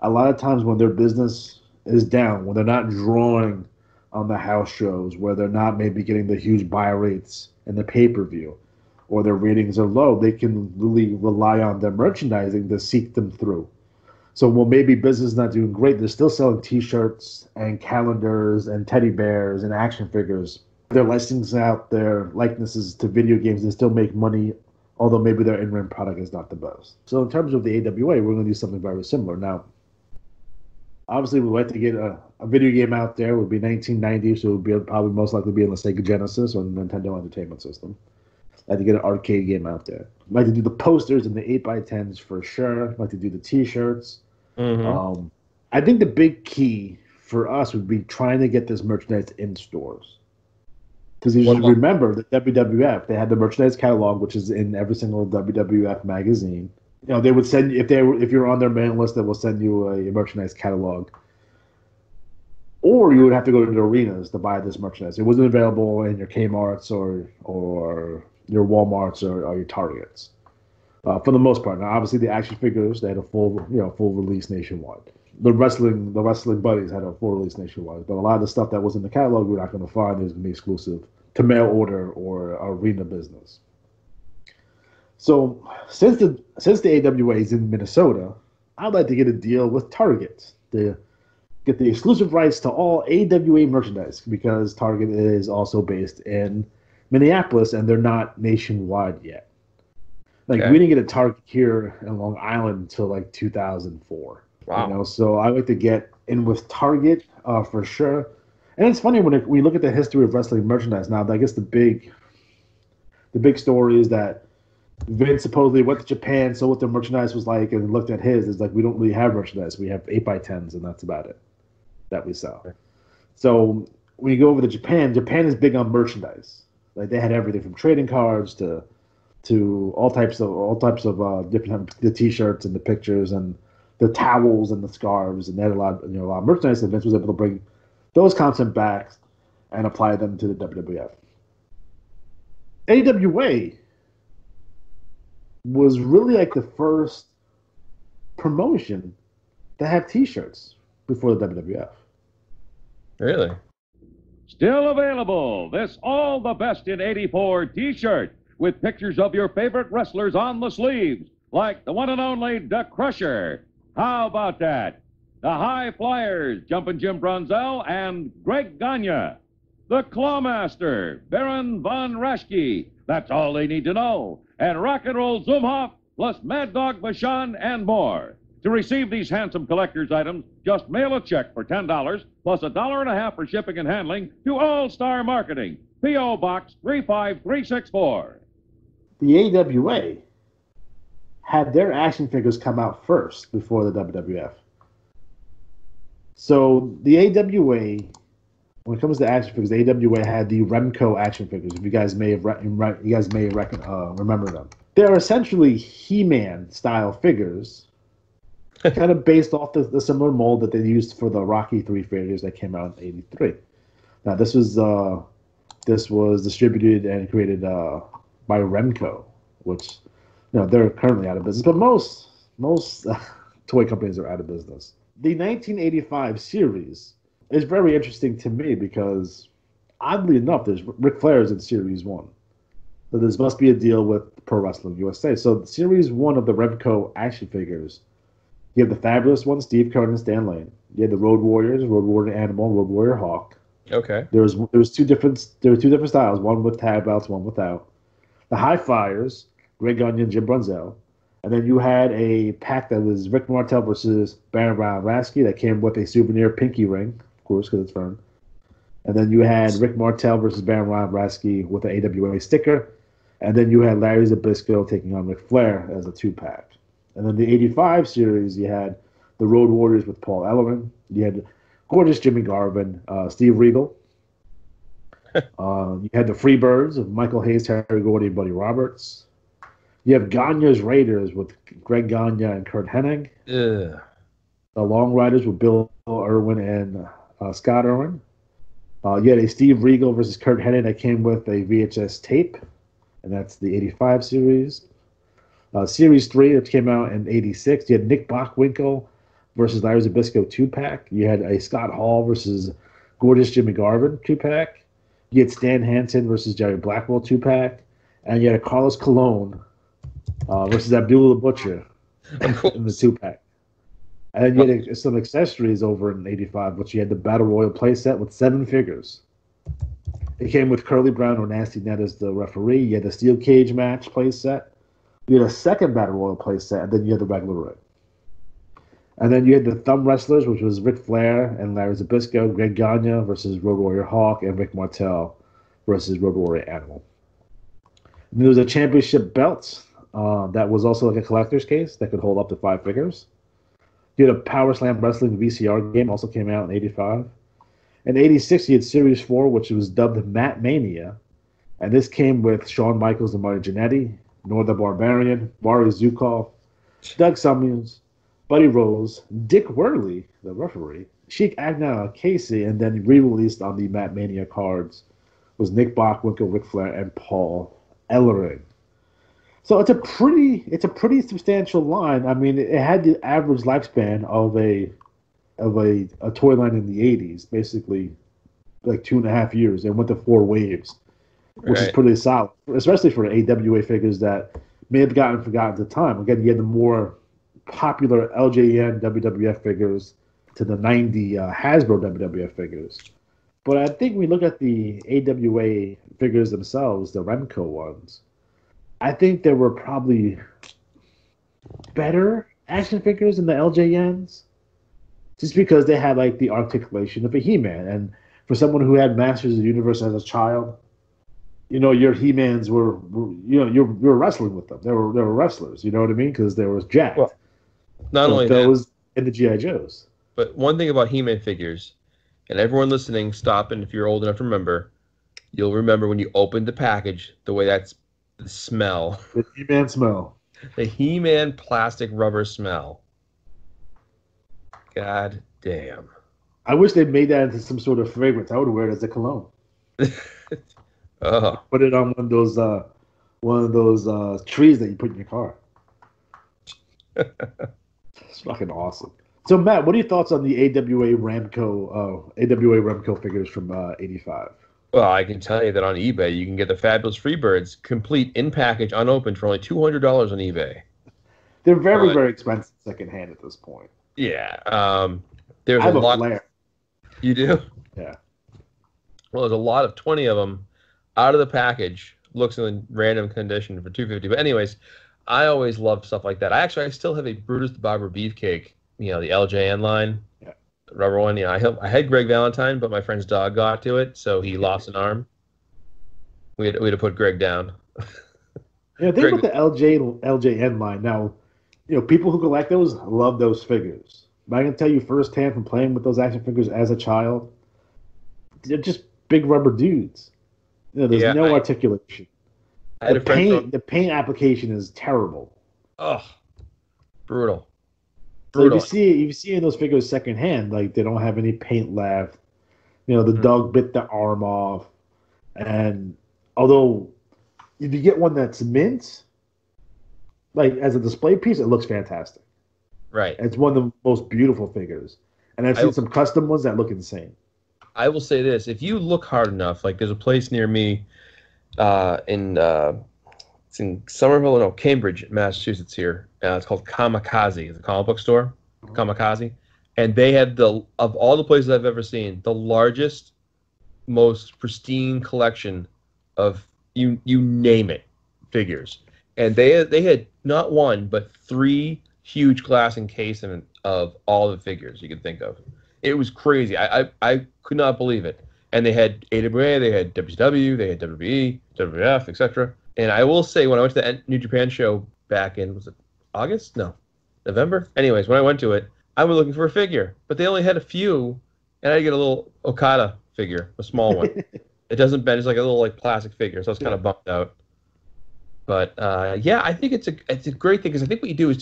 a lot of times when their business is down, when they're not drawing on the house shows, where they're not maybe getting the huge buy rates in the pay-per-view, or their ratings are low, they can really rely on their merchandising to seek them through. So while maybe business is not doing great, they're still selling T-shirts and calendars and teddy bears and action figures. They're licensing out their likenesses to video games and still make money although maybe their in-ring product is not the best. So in terms of the AWA, we're going to do something very similar. Now, obviously, we'd like to get a video game out there. It would be 1990, so it would be probably most likely be on the Sega Genesis or the Nintendo Entertainment System. I'd like to get an arcade game out there. I'd like to do the posters and the 8x10s for sure. I'd like to do the T-shirts. Mm-hmm. I think the big key for us would be trying to get this merchandise in stores. Because you should remember that WWF, they had the merchandise catalog, which is in every single WWF magazine. You know, they would send if you're on their mailing list, they will send you a merchandise catalog. Or you would have to go to the arenas to buy this merchandise. It wasn't available in your Kmart's or your Walmart's or your Targets. For the most part. Now, obviously, the action figures, they had a full release nationwide. The wrestling buddies had a full release nationwide, but a lot of the stuff that was in the catalog we're not going to find is going to be exclusive to mail order or arena business. So since the AWA is in Minnesota, I'd like to get a deal with Target to get the exclusive rights to all AWA merchandise, because Target is also based in Minneapolis and they're not nationwide yet. We didn't get a Target here in Long Island until like 2004. Wow. You know, so I like to get in with Target for sure. And it's funny when we look at the history of wrestling merchandise now. I guess the big story is that Vince supposedly went to Japan, saw what their merchandise was like, and looked at his. It's like, we don't really have merchandise. We have 8x10s, and that's about it that we sell. Okay. So when you go over to Japan is big on merchandise. Like, they had everything from trading cards to all types of different, the T-shirts and the pictures and the towels and the scarves, and they had a lot of merchandise. And Vince was able to bring those concepts back and apply them to the WWF. AWA was really like the first promotion to have T-shirts before the WWF. Really? Still available, this All the Best in 84 T-shirt with pictures of your favorite wrestlers on the sleeves, like the one and only The Crusher. How about that? The High Flyers, Jumpin' Jim Brunzell and Greg Gagne. The Clawmaster, Baron von Raschke. That's all they need to know. And Rock and Roll Zumhoff, plus Mad Dog Bashan and more. To receive these handsome collector's items, just mail a check for $10 plus $1.50 for shipping and handling to All Star Marketing, P.O. Box 35364. The AWA had their action figures come out first before the WWF. So the AWA, when it comes to action figures, the AWA had the Remco action figures. If you guys may remember them. They're essentially He-Man style figures, kind of based off the similar mold that they used for the Rocky 3 figures that came out in '83. Now this was distributed and created by Remco, which they're currently out of business, but most toy companies are out of business. The 1985 series is very interesting to me because, oddly enough, there's Ric Flair's in Series 1. So this must be a deal with Pro Wrestling USA. So Series 1 of the Remco action figures, you have the Fabulous One, Steve Kerr and Stan Lane. You had the Road Warriors, Road Warrior Animal, Road Warrior Hawk. Okay. There were two different styles, one with tag belts, one without. The High Flyers, Greg Gagne and Jim Brunzell. And then you had a pack that was Rick Martel versus Baron von Raschke that came with a souvenir pinky ring, of course, because it's Vern. And then you had Rick Martel versus Baron von Raschke with an AWA sticker. And then you had Larry Zbyszko taking on Ric Flair as a 2-pack. And then the 85 series, you had the Road Warriors with Paul Ellering. You had gorgeous Jimmy Garvin, Steve Regal. You had the Freebirds of Michael Hayes, Terry Gordy, and Buddy Roberts. You have Gagne's Raiders with Greg Gagne and Kurt Hennig. Ugh. The Long Riders with Bill Irwin and Scott Irwin. You had a Steve Regal versus Kurt Hennig that came with a VHS tape, and that's the 85 series. Series 3, that came out in 86. You had Nick Bockwinkel versus Larry Zbyszko 2-pack. You had a Scott Hall versus gorgeous Jimmy Garvin 2-pack. You had Stan Hansen versus Jerry Blackwell 2-pack. And you had a Carlos Colon versus Abdullah the Butcher in the 2-pack. And then you had some accessories over in 85, which you had the Battle Royal playset with 7 figures. It came with Curly Brown or Nasty Ned as the referee. You had the Steel Cage match playset. You had a second Battle Royal play set, and then you had the regular ring. And then you had the Thumb Wrestlers, which was Ric Flair and Larry Zbyszko, Greg Gagne versus Road Warrior Hawk, and Rick Martel versus Road Warrior Animal. And there was a championship belt that was also like a collector's case that could hold up to 5 figures. You had a Power Slam Wrestling VCR game, also came out in 85. In 86, you had Series 4, which was dubbed Mat Mania. And this came with Shawn Michaels and Marty Jannetty, Nor the Barbarian, Boris Zukov, Doug Summers, Buddy Rose, Dick Worley, the referee, Sheik Agna Casey, and then re-released on the Mat Mania cards was Nick Bockwinkel, Ric Flair, and Paul Ellering. So it's a pretty substantial line. I mean, it had the average lifespan of a toy line in the 80s, basically like 2.5 years, and went to 4 waves, which is pretty solid, especially for AWA figures that may have gotten forgotten at the time. Again, you had the more popular LJN WWF figures to the 90 Hasbro WWF figures. But I think when we look at the AWA figures themselves, the Remco ones, I think there were probably better action figures than the LJNs, just because they had like the articulation of a He-Man. And for someone who had Masters of the Universe as a child, you know, your He-Mans were you were wrestling with them. They were wrestlers. You know what I mean? Because they were jacked. Well, not only those that, and the G.I. Joes. But one thing about He-Man figures, and everyone listening, stop, and if you're old enough to remember, you'll remember when you opened the package, the way that's the smell. The He-Man smell. The He-Man plastic rubber smell. God damn. I wish they made that into some sort of fragrance. I would wear it as a cologne. Put it on one of those trees that you put in your car. It's fucking awesome. So Matt, what are your thoughts on the AWA Remco figures from 85? Well, I can tell you that on eBay you can get the Fabulous Freebirds complete in package, unopened, for only $200 on eBay. They're very expensive secondhand at this point. Yeah. There's I have a lot. Flair. You do? Yeah. Well, there's a lot of 20 of them out of the package. Looks in random condition for $250. But anyways, I always love stuff like that. I still have a Brutus the Barber Beefcake, you know, the LJN line, rubber one. You know, I had Greg Valentine, but my friend's dog got to it, so he lost an arm. We had to put Greg down. Yeah, think about the LJN line. Now, you know, people who collect those love those figures. But I can tell you firsthand from playing with those action figures as a child, they're just big rubber dudes. You know, there's no articulation. The paint application is terrible. Oh, brutal. So if you see in those figures secondhand, like they don't have any paint left. You know, the dog bit the arm off. And although if you get one that's mint, like as a display piece, it looks fantastic. Right. It's one of the most beautiful figures. And I've seen some custom ones that look insane. I will say this. If you look hard enough, like there's a place near me it's in Somerville, no, Cambridge, Massachusetts here. It's called Kamikaze. It's a comic book store, Kamikaze. And they had of all the places I've ever seen, the largest, most pristine collection of, you name it, figures. And they had not one, but 3 huge glass encasement of all the figures you could think of. It was crazy. I could not believe it. And they had AWA, they had WCW, they had WWE, WWF, etc. And I will say, when I went to the New Japan show back in, was it August? No, November? Anyways, when I went to it, I was looking for a figure, but they only had a few, and I had to get a little Okada figure, a small one. It doesn't bend. It's like a little plastic figure, so I was kind of bummed out. But yeah, I think it's a great thing, because I think what you do is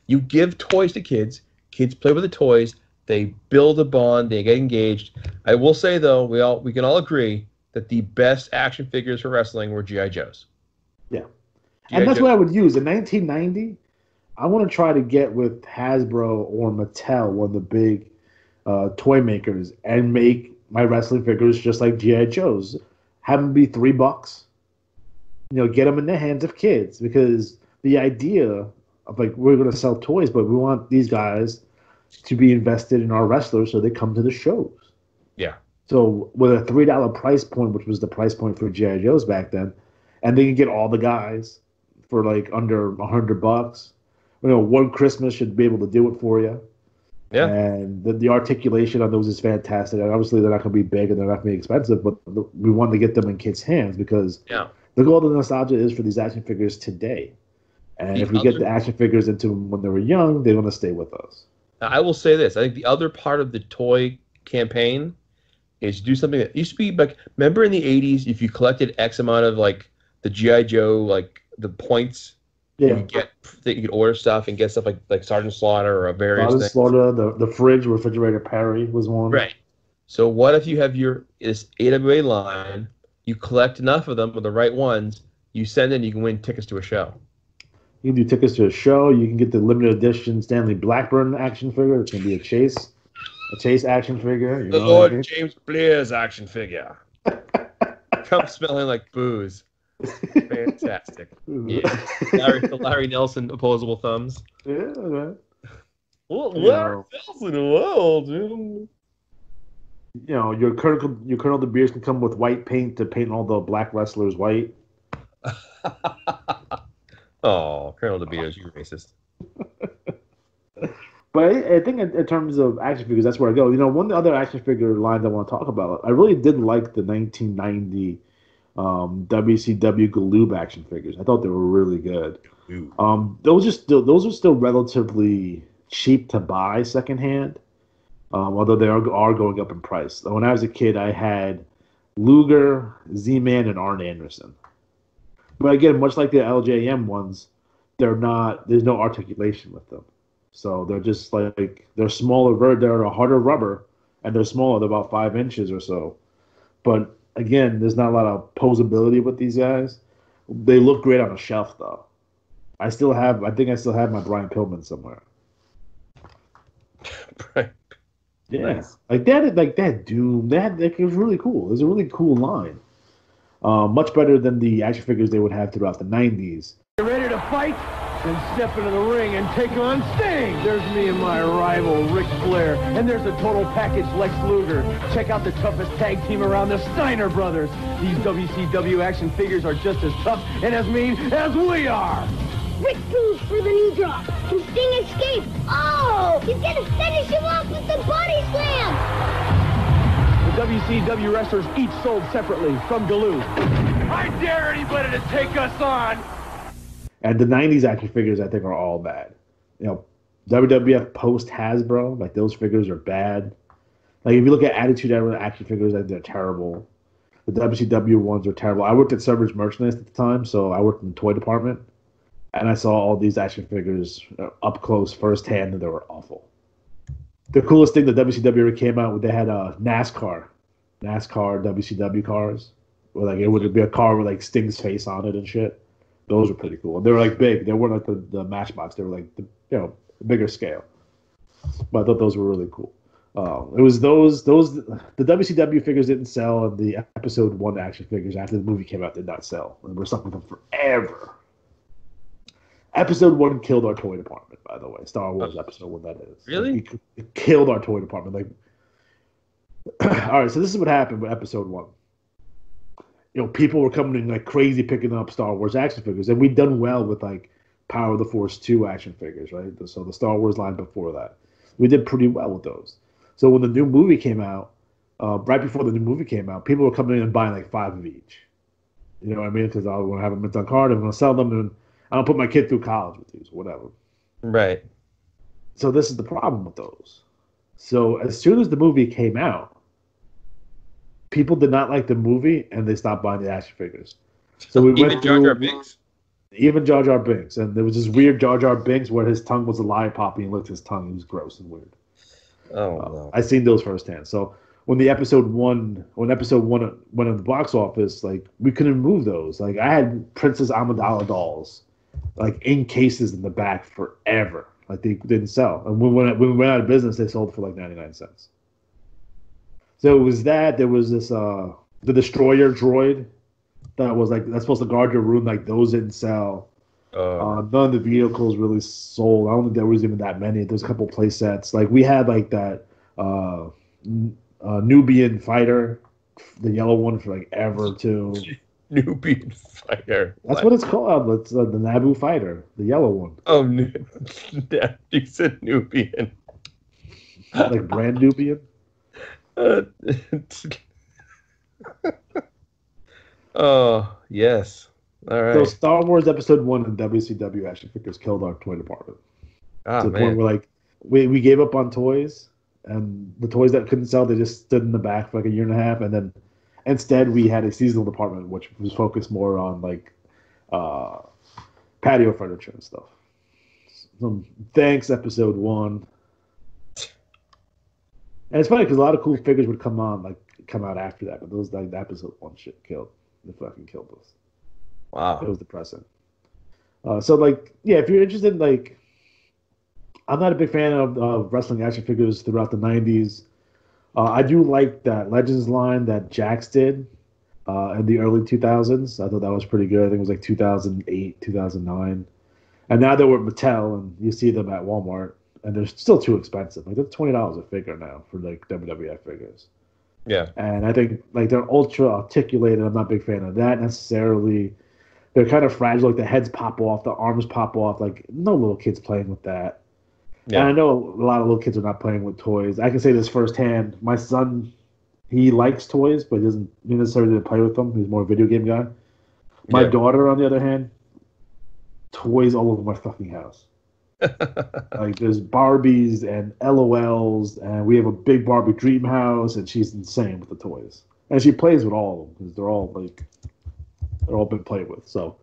you give toys to kids. Kids play with the toys. They build a bond. They get engaged. I will say though, we can all agree that the best action figures for wrestling were G.I. Joes. Yeah, and that's what I would use in 1990. I want to try to get with Hasbro or Mattel, one of the big toy makers, and make my wrestling figures just like G.I. Joes. Have them be $3. You know, get them in the hands of kids, because the idea of we're going to sell toys, but we want these guys to be invested in our wrestlers so they come to the shows. Yeah. So with a $3 price point, which was the price point for G.I. Joes back then, and they can get all the guys for like under $100. You know, one Christmas should be able to do it for you. Yeah. And the articulation on those is fantastic. And obviously, they're not going to be big and they're not going to be expensive, but we wanted to get them in kids' hands because look at all the nostalgia is for these action figures today. And if we get the action figures into them when they were young, they're going to stay with us. I will say this. I think the other part of the toy campaign is do something that used to be like, remember in the 80s, if you collected X amount of like the G.I. Joe, like the points, you could order stuff and get stuff like Sergeant Slaughter or various things. Slaughter, the fridge, refrigerator Perry was one. Right. So what if you have this AWA line, you collect enough of them with the right ones, you send in, you can win tickets to a show. You can do tickets to a show. You can get the limited edition Stanley Blackburn action figure. It's going to be a Chase action figure. You the Lord James Blair's action figure. Come smelling like booze. Fantastic. Yeah. Larry Nelson opposable thumbs. Yeah, man. Larry Nelson, dude. You know, your Colonel De Beers can come with white paint to paint all the black wrestlers white. Oh, Colonel De Beers, you're racist. But I think in terms of action figures, that's where I go. You know, one of the other action figure lines I want to talk about, I really did like the 1990 WCW Galoob action figures. I thought they were really good. Those are still relatively cheap to buy secondhand, although they are going up in price. When I was a kid, I had Luger, Z-Man, and Arn Anderson. But again, much like the LJM ones, there's no articulation with them. So they're just like, they're smaller, they're a harder rubber, and they're smaller, they're about 5 inches or so. But again, there's not a lot of posability with these guys. They look great on a shelf, though. I think I still have my Brian Pillman somewhere. Yeah, nice. like that Doom. It was really cool. It was a really cool line. Much better than the action figures they would have throughout the 90s. You ready to fight? Then step into the ring and take on Sting. There's me and my rival, Ric Flair. And there's the total package, Lex Luger. Check out the toughest tag team around, the Steiner Brothers. These WCW action figures are just as tough and as mean as we are. Rick goes for the knee drop. Can Sting escape? Oh! He's gonna finish him off with the body slam! The WCW wrestlers each sold separately from Galoob. I dare anybody to take us on! And the 90s action figures, I think, are all bad. You know, WWF post Hasbro, like those figures are bad. Like if you look at Attitude Era action figures, I think they're terrible. The WCW ones are terrible. I worked at Suburbs Merchandise at the time, so I worked in the toy department, and I saw all these action figures up close, firsthand, and they were awful. The coolest thing that WCW came out with, they had NASCAR WCW cars, where like it would be a car with like Sting's face on it and shit. Those were pretty cool. They were like big. They weren't like the Matchbox. They were like the bigger scale. But I thought those were really cool. It was those the WCW figures didn't sell, and the episode 1 action figures after the movie came out did not sell. And we're stuck with them forever. Episode 1 killed our toy department, by the way. Star Wars episode 1, that is. Really? Like, it killed our toy department. Like, all right, so this is what happened with episode 1. You know, people were coming in like crazy picking up Star Wars action figures, and we'd done well with like Power of the Force 2 action figures, right? So the Star Wars line before that, we did pretty well with those. So when the new movie came out, right before the new movie came out, people were coming in and buying like 5 of each. You know what I mean? Because I want to have them mint on card, I'm going to sell them, and I don't put my kid through college with these, whatever. Right. So this is the problem with those. So as soon as the movie came out, people did not like the movie, and they stopped buying the action figures. So we even went Jar Jar through, Binks. Even Jar Jar Binks, and there was this weird Jar Jar Binks where his tongue was a lollipop and he licked his tongue. It was gross and weird. Oh no! I seen those firsthand. So when episode one went in the box office, like we couldn't move those. Like I had Princess Amidala dolls, like in cases in the back forever. Like they didn't sell, and when we went out of business, they sold for like 99 cents. So it was that. There was this the Destroyer droid that's supposed to guard your room. Like those didn't sell. None of the vehicles really sold. I don't think there was even that many. There's a couple play sets. Like we had like that Nubian fighter, the yellow one for like ever too. Nubian fighter. That's what it's called. It's the Naboo fighter, the yellow one. Oh, you said Nubian. Like brand Nubian? Oh, yes. All right. So Star Wars Episode 1 in WCW action figures killed our toy department. Ah, To the man. point where, like, we gave up on toys, and the toys that couldn't sell, they just stood in the back for like a year and a half, and then instead we had a seasonal department, which was focused more on, like, patio furniture and stuff. So, thanks, Episode 1. And it's funny because a lot of cool figures would come out after that, but those like the Episode 1 shit killed. It fucking killed us. Wow. It was depressing. So like, yeah, if you're interested, like, I'm not a big fan of wrestling action figures throughout the 90s. I do like that Legends line that Jax did in the early 2000s. I thought that was pretty good. I think it was like 2008, 2009. And now they're with Mattel, and you see them at Walmart, and they're still too expensive. Like, they're $20 a figure now for like WWF figures. Yeah. And I think like they're ultra articulated. I'm not a big fan of that necessarily. They're kind of fragile. Like the heads pop off, the arms pop off. Like no little kids playing with that. Yeah. And I know a lot of little kids are not playing with toys. I can say this firsthand. My son, he likes toys, but he doesn't necessarily play with them. He's more a video game guy. My daughter, on the other hand, toys all over my fucking house. Like there's Barbies and LOLs, and we have a big Barbie dream house, and she's insane with the toys. And she plays with all of them because they're all been played with. So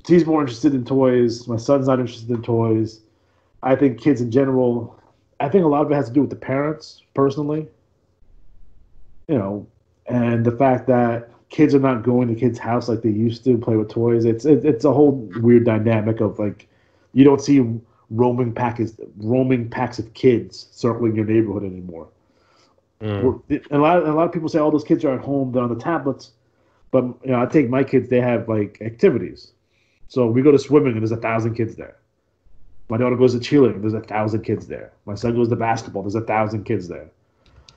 she's more interested in toys. My son's not interested in toys. I think kids in general, I think a lot of it has to do with the parents, personally. You know, and the fact that kids are not going to kids' house like they used to play with toys. It's a whole weird dynamic of like you don't see roaming packs of kids circling your neighborhood anymore. And a lot of people say, "Oh, those kids are at home; they're on the tablets." But you know, I take my kids; they have like activities. So we go to swimming, and there's 1,000 kids there. My daughter goes to cheerleading, there's 1,000 kids there. My son goes to basketball, there's 1,000 kids there.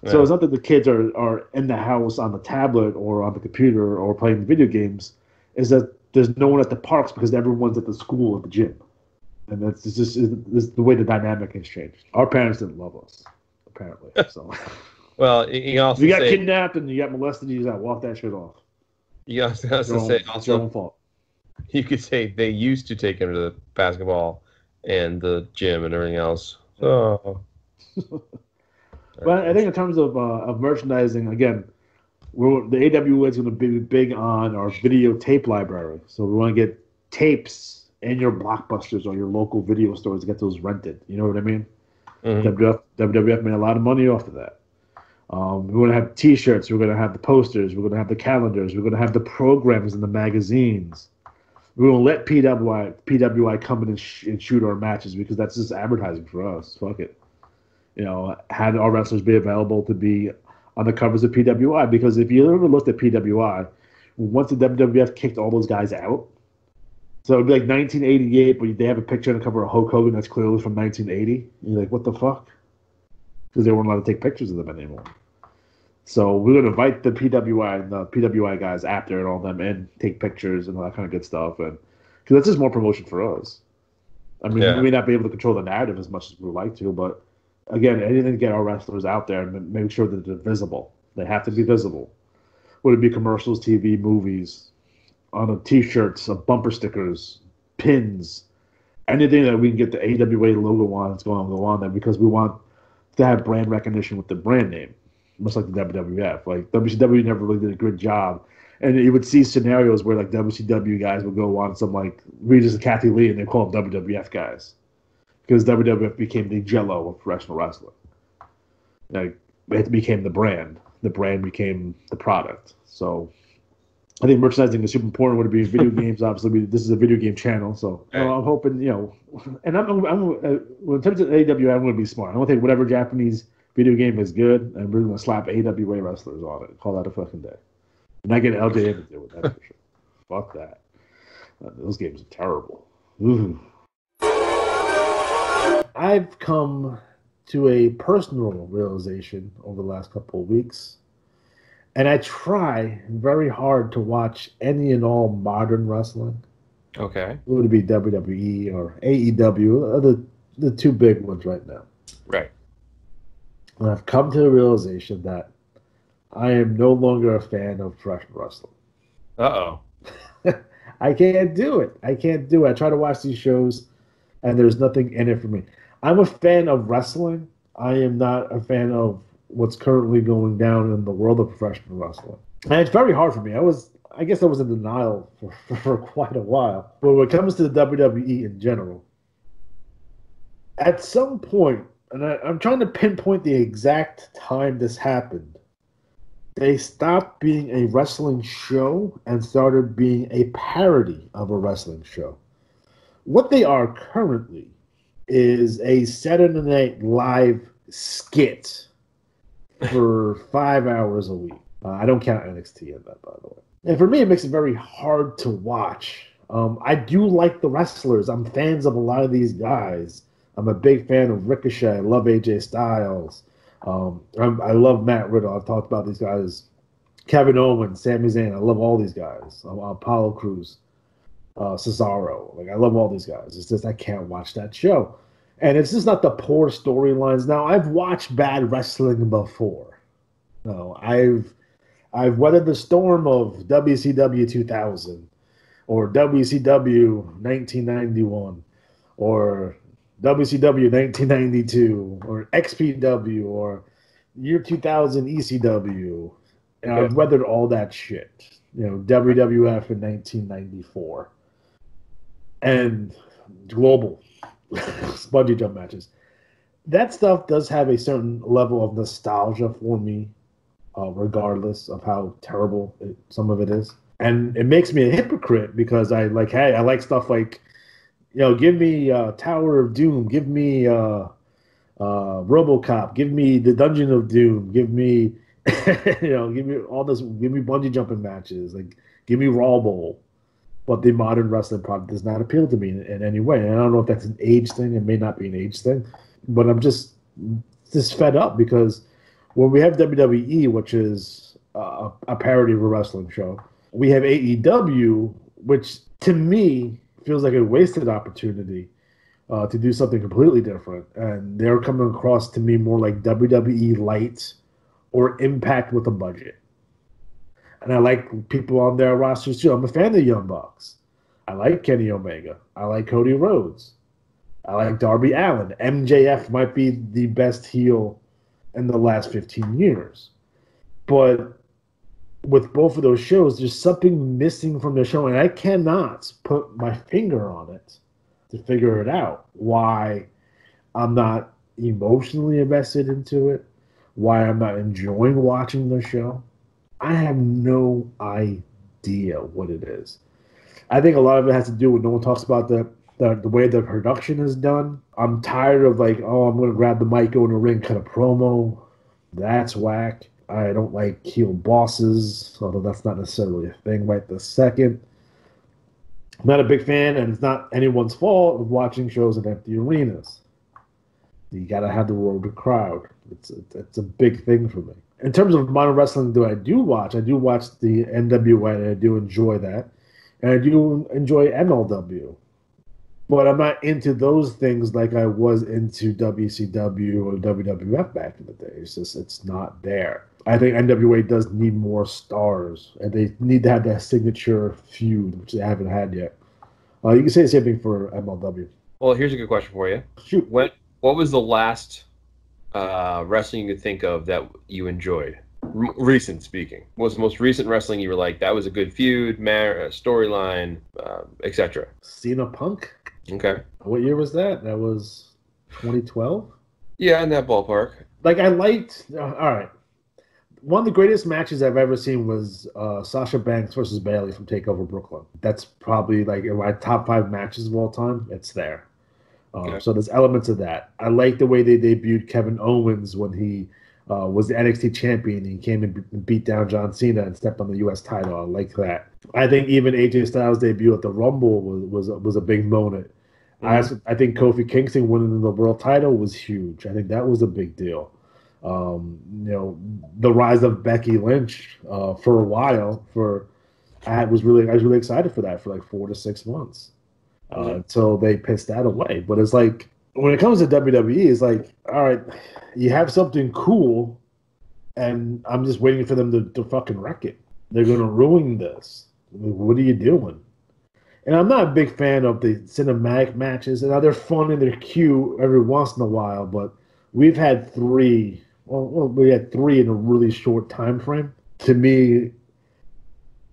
Yeah. So it's not that the kids are in the house on the tablet or on the computer or playing video games. Is that there's no one at the parks because everyone's at the school or the gym. And that's just the way the dynamic has changed. Our parents didn't love us, apparently. So, well, you also if you got kidnapped and you got molested, you just got to walk that shit off. You also say it's your own fault. You could say they used to take him to the basketball and the gym and everything else. So, but I think in terms of merchandising, again, the AWA is going to be big on our videotape library. So we want to get tapes in your Blockbusters or your local video stores to get those rented. You know what I mean? Mm-hmm. WWF made a lot of money off of that. We're going to have T-shirts. We're going to have the posters. We're going to have the calendars. We're going to have the programs in the magazines. We're going to let PWI come in and shoot our matches because that's just advertising for us. Fuck it. You know, had our wrestlers be available to be on the covers of PWI, because if you ever looked at PWI, once the WWF kicked all those guys out, so it'd be like 1988, but they have a picture on the cover of Hulk Hogan that's clearly from 1980. And you're like, what the fuck? Because they weren't allowed to take pictures of them anymore. So we're going to invite the PWI and the PWI guys after and all them and take pictures and all that kind of good stuff. And because that's just more promotion for us. I mean, we may not be able to control the narrative as much as we would like to, but again, anything to get our wrestlers out there and make sure that they're visible. They have to be visible. Would it be commercials, TV, movies, on the T-shirts, bumper stickers, pins, anything that we can get the AWA logo on that's going to go on there, because we want to have brand recognition with the brand name, much like the WWF. Like WCW never really did a good job, and you would see scenarios where like WCW guys would go on some like Regis and Kathy Lee, and they call them WWF guys because WWF became the Jello of professional wrestling. Like it became the brand. The brand became the product. So I think merchandising is super important. Would it be video games? Obviously, this is a video game channel, so I'm hoping, you know. And I'm in terms of AWA, I'm going to be smart. I'm going to take whatever Japanese video game is good, and we're going to slap AWA wrestlers on it. Call that a fucking day. And I get LJN to do with that for sure. Fuck that. Those games are terrible. Ooh. I've come to a personal realization over the last couple of weeks, And I try very hard to watch any and all modern wrestling. Okay. Would it be WWE or AEW? Are the two big ones right now. Right. And I've come to the realization that I am no longer a fan of professional wrestling. Uh-oh. I can't do it. I try to watch these shows, and there's nothing in it for me. I'm a fan of wrestling. I am not a fan of what's currently going down in the world of professional wrestling. And it's very hard for me. I guess I was in denial for quite a while. But when it comes to the WWE in general, at some point, and I'm trying to pinpoint the exact time this happened, they stopped being a wrestling show and started being a parody of a wrestling show. What they are currently is a Saturday Night Live skit for 5 hours a week. I don't count NXT in that, by the way. And for me, it makes it very hard to watch. I do like the wrestlers. I'm fans of a lot of these guys. I'm a big fan of Ricochet. I love AJ Styles. I love Matt Riddle. I've talked about these guys. Kevin Owens, Sami Zayn. I love all these guys. Apollo Crews, Cesaro. I love all these guys. It's just I can't watch that show. And it's just not the poor storylines. Now, I've watched bad wrestling before. No, I've weathered the storm of WCW 2000 or WCW 1991 or WCW 1992 or XPW or year 2000 ECW. And I've weathered all that shit. WWF in 1994. And global bungee jump matches. That stuff does have a certain level of nostalgia for me, regardless of how terrible some of it is. And it makes me a hypocrite because I like stuff like, give me Tower of Doom, give me RoboCop, give me the Dungeon of Doom, give me, give me all this, give me bungee jumping matches, give me Raw Bowl. But the modern wrestling product does not appeal to me in any way. And I don't know if that's an age thing. It may not be an age thing. But I'm just fed up because when we have WWE, which is a parody of a wrestling show, we have AEW, which to me feels like a wasted opportunity to do something completely different. And they're coming across to me more like WWE Light or Impact with a budget. And I like people on their rosters too. I'm a fan of the Young Bucks. I like Kenny Omega. I like Cody Rhodes. I like Darby Allin. MJF might be the best heel in the last 15 years. But with both of those shows, there's something missing from the show, and I cannot put my finger on it to figure it out. Why I'm not emotionally invested into it, why I'm not enjoying watching the show. I have no idea what it is. I think a lot of it has to do with no one talks about the way the production is done. I'm tired of I'm going to grab the mic, go in the ring, cut a promo. That's whack. I don't like heel bosses, although that's not necessarily a thing right this second. I'm not a big fan, and it's not anyone's fault of watching shows in empty arenas. You got to have the road crowd. It's a big thing for me. In terms of modern wrestling, I do watch the NWA, and I do enjoy that. And I do enjoy MLW. But I'm not into those things like I was into WCW or WWF back in the day. It's not there. I think NWA does need more stars, and they need to have that signature feud, which they haven't had yet. You can say the same thing for MLW. Well, here's a good question for you. Shoot. What was the last wrestling you could think of that you enjoyed? Recent speaking. What was the most recent wrestling you were like, that was a good feud, storyline, etc.? Cena Punk. Okay. What year was that? That was 2012? Yeah, in that ballpark. I liked... all right. One of the greatest matches I've ever seen was Sasha Banks versus Bayley from TakeOver Brooklyn. That's probably in my top 5 matches of all time. It's there. Okay. So there's elements of that. I like the way they debuted Kevin Owens when he was the NXT champion. He came and beat down John Cena and stepped on the U.S. title. I like that. I think even AJ Styles' debut at the Rumble was a big moment. Mm-hmm. I think Kofi Kingston winning the world title was huge. I think that was a big deal. The rise of Becky Lynch for a while. I was really excited for that for like 4 to 6 months until they pissed that away. But it's like when it comes to WWE, it's like, all right, you have something cool, and I'm just waiting for them to fucking wreck it. They're going to ruin this. What are you doing? And I'm not a big fan of the cinematic matches. And they're fun and they're cute every once in a while, but we've had 3. Well, we had 3 in a really short time frame. To me,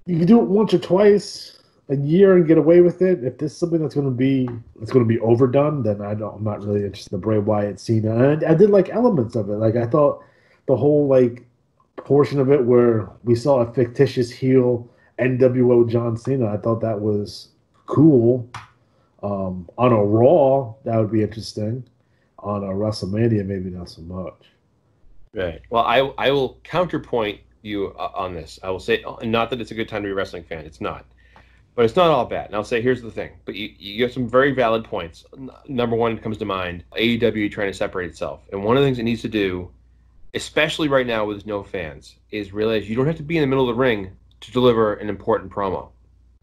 you can do it once or twice a year and get away with it. If this is something that's going to be overdone, then I'm not really interested in the Bray Wyatt Cena. And I did like elements of it. Like I thought the whole like portion of it where we saw a fictitious heel NWO John Cena, I thought that was cool. On a Raw, that would be interesting. On a WrestleMania, maybe not so much. Right. Well, I will counterpoint you on this. I will say, not that it's a good time to be a wrestling fan. It's not. But it's not all bad. And I'll say, here's the thing. But you have some very valid points. Number one comes to mind, AEW trying to separate itself. And one of the things it needs to do, especially right now with no fans, is realize you don't have to be in the middle of the ring to deliver an important promo.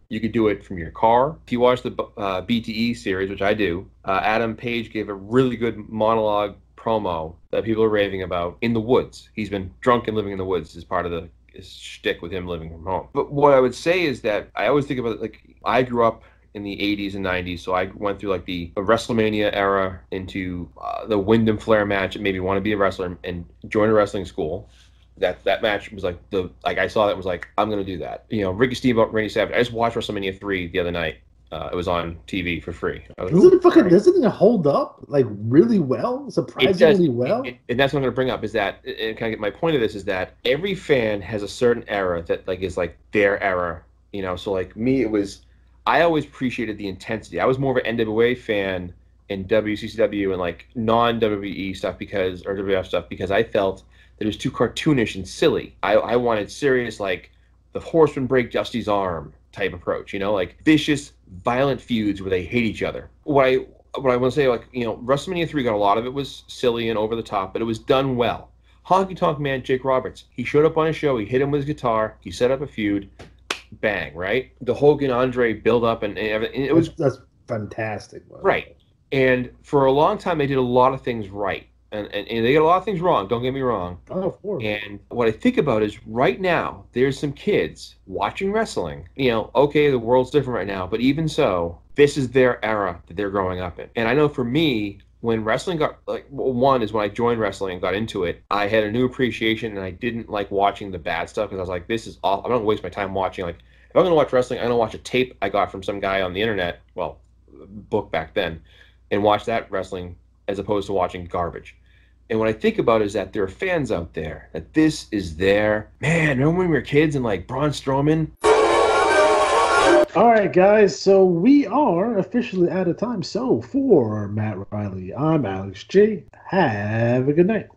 You could do it from your car. If you watch the BTE series, which I do, Adam Page gave a really good monologue promo that people are raving about in the woods. He's been drunk and living in the woods as part of his shtick with him living from home. But what I would say is that I always think about it, like I grew up in the 80s and 90s, so I went through like the WrestleMania era into the Wyndham Flair match and maybe want to be a wrestler and join a wrestling school. That match was like I saw that was like, I'm gonna do that. Ricky Steamboat, Randy Savage. I just watched WrestleMania 3 the other night. It was on TV for free. Doesn't it hold up like really well? Surprisingly well. And that's what I'm gonna bring up is that, and kind of get my point of this is that every fan has a certain era that like is like their era. So like me, I always appreciated the intensity. I was more of an NWA fan in WCCW and like non-WWE stuff or WWF stuff because I felt that it was too cartoonish and silly. I wanted serious, like the Horseman break Dusty's arm type approach, like vicious, violent feuds where they hate each other. What I want to say, like, WrestleMania 3 got a lot of it was silly and over the top, but it was done well. Honky Tonk Man Jake Roberts, he showed up on a show, he hit him with his guitar, he set up a feud, bang, right? The Hogan Andre build up and everything. That's fantastic. Man. Right. And for a long time, they did a lot of things right. And they got a lot of things wrong, don't get me wrong. Oh, of course. And what I think about is right now, there's some kids watching wrestling. Okay, the world's different right now, but even so, this is their era that they're growing up in. And I know for me, when wrestling got, like, one is when I joined wrestling and got into it, I had a new appreciation and I didn't like watching the bad stuff because I was like, this is awful. I'm not going to waste my time watching. Like, if I'm going to watch wrestling, I'm going to watch a tape I got from some guy on the internet, well, book back then, and watch that wrestling as opposed to watching garbage. And what I think about is that there are fans out there that this is their man. Remember when we were kids and like Braun Strowman? All right, guys. So we are officially out of time. So for Matt Riley, I'm Alex G. Have a good night.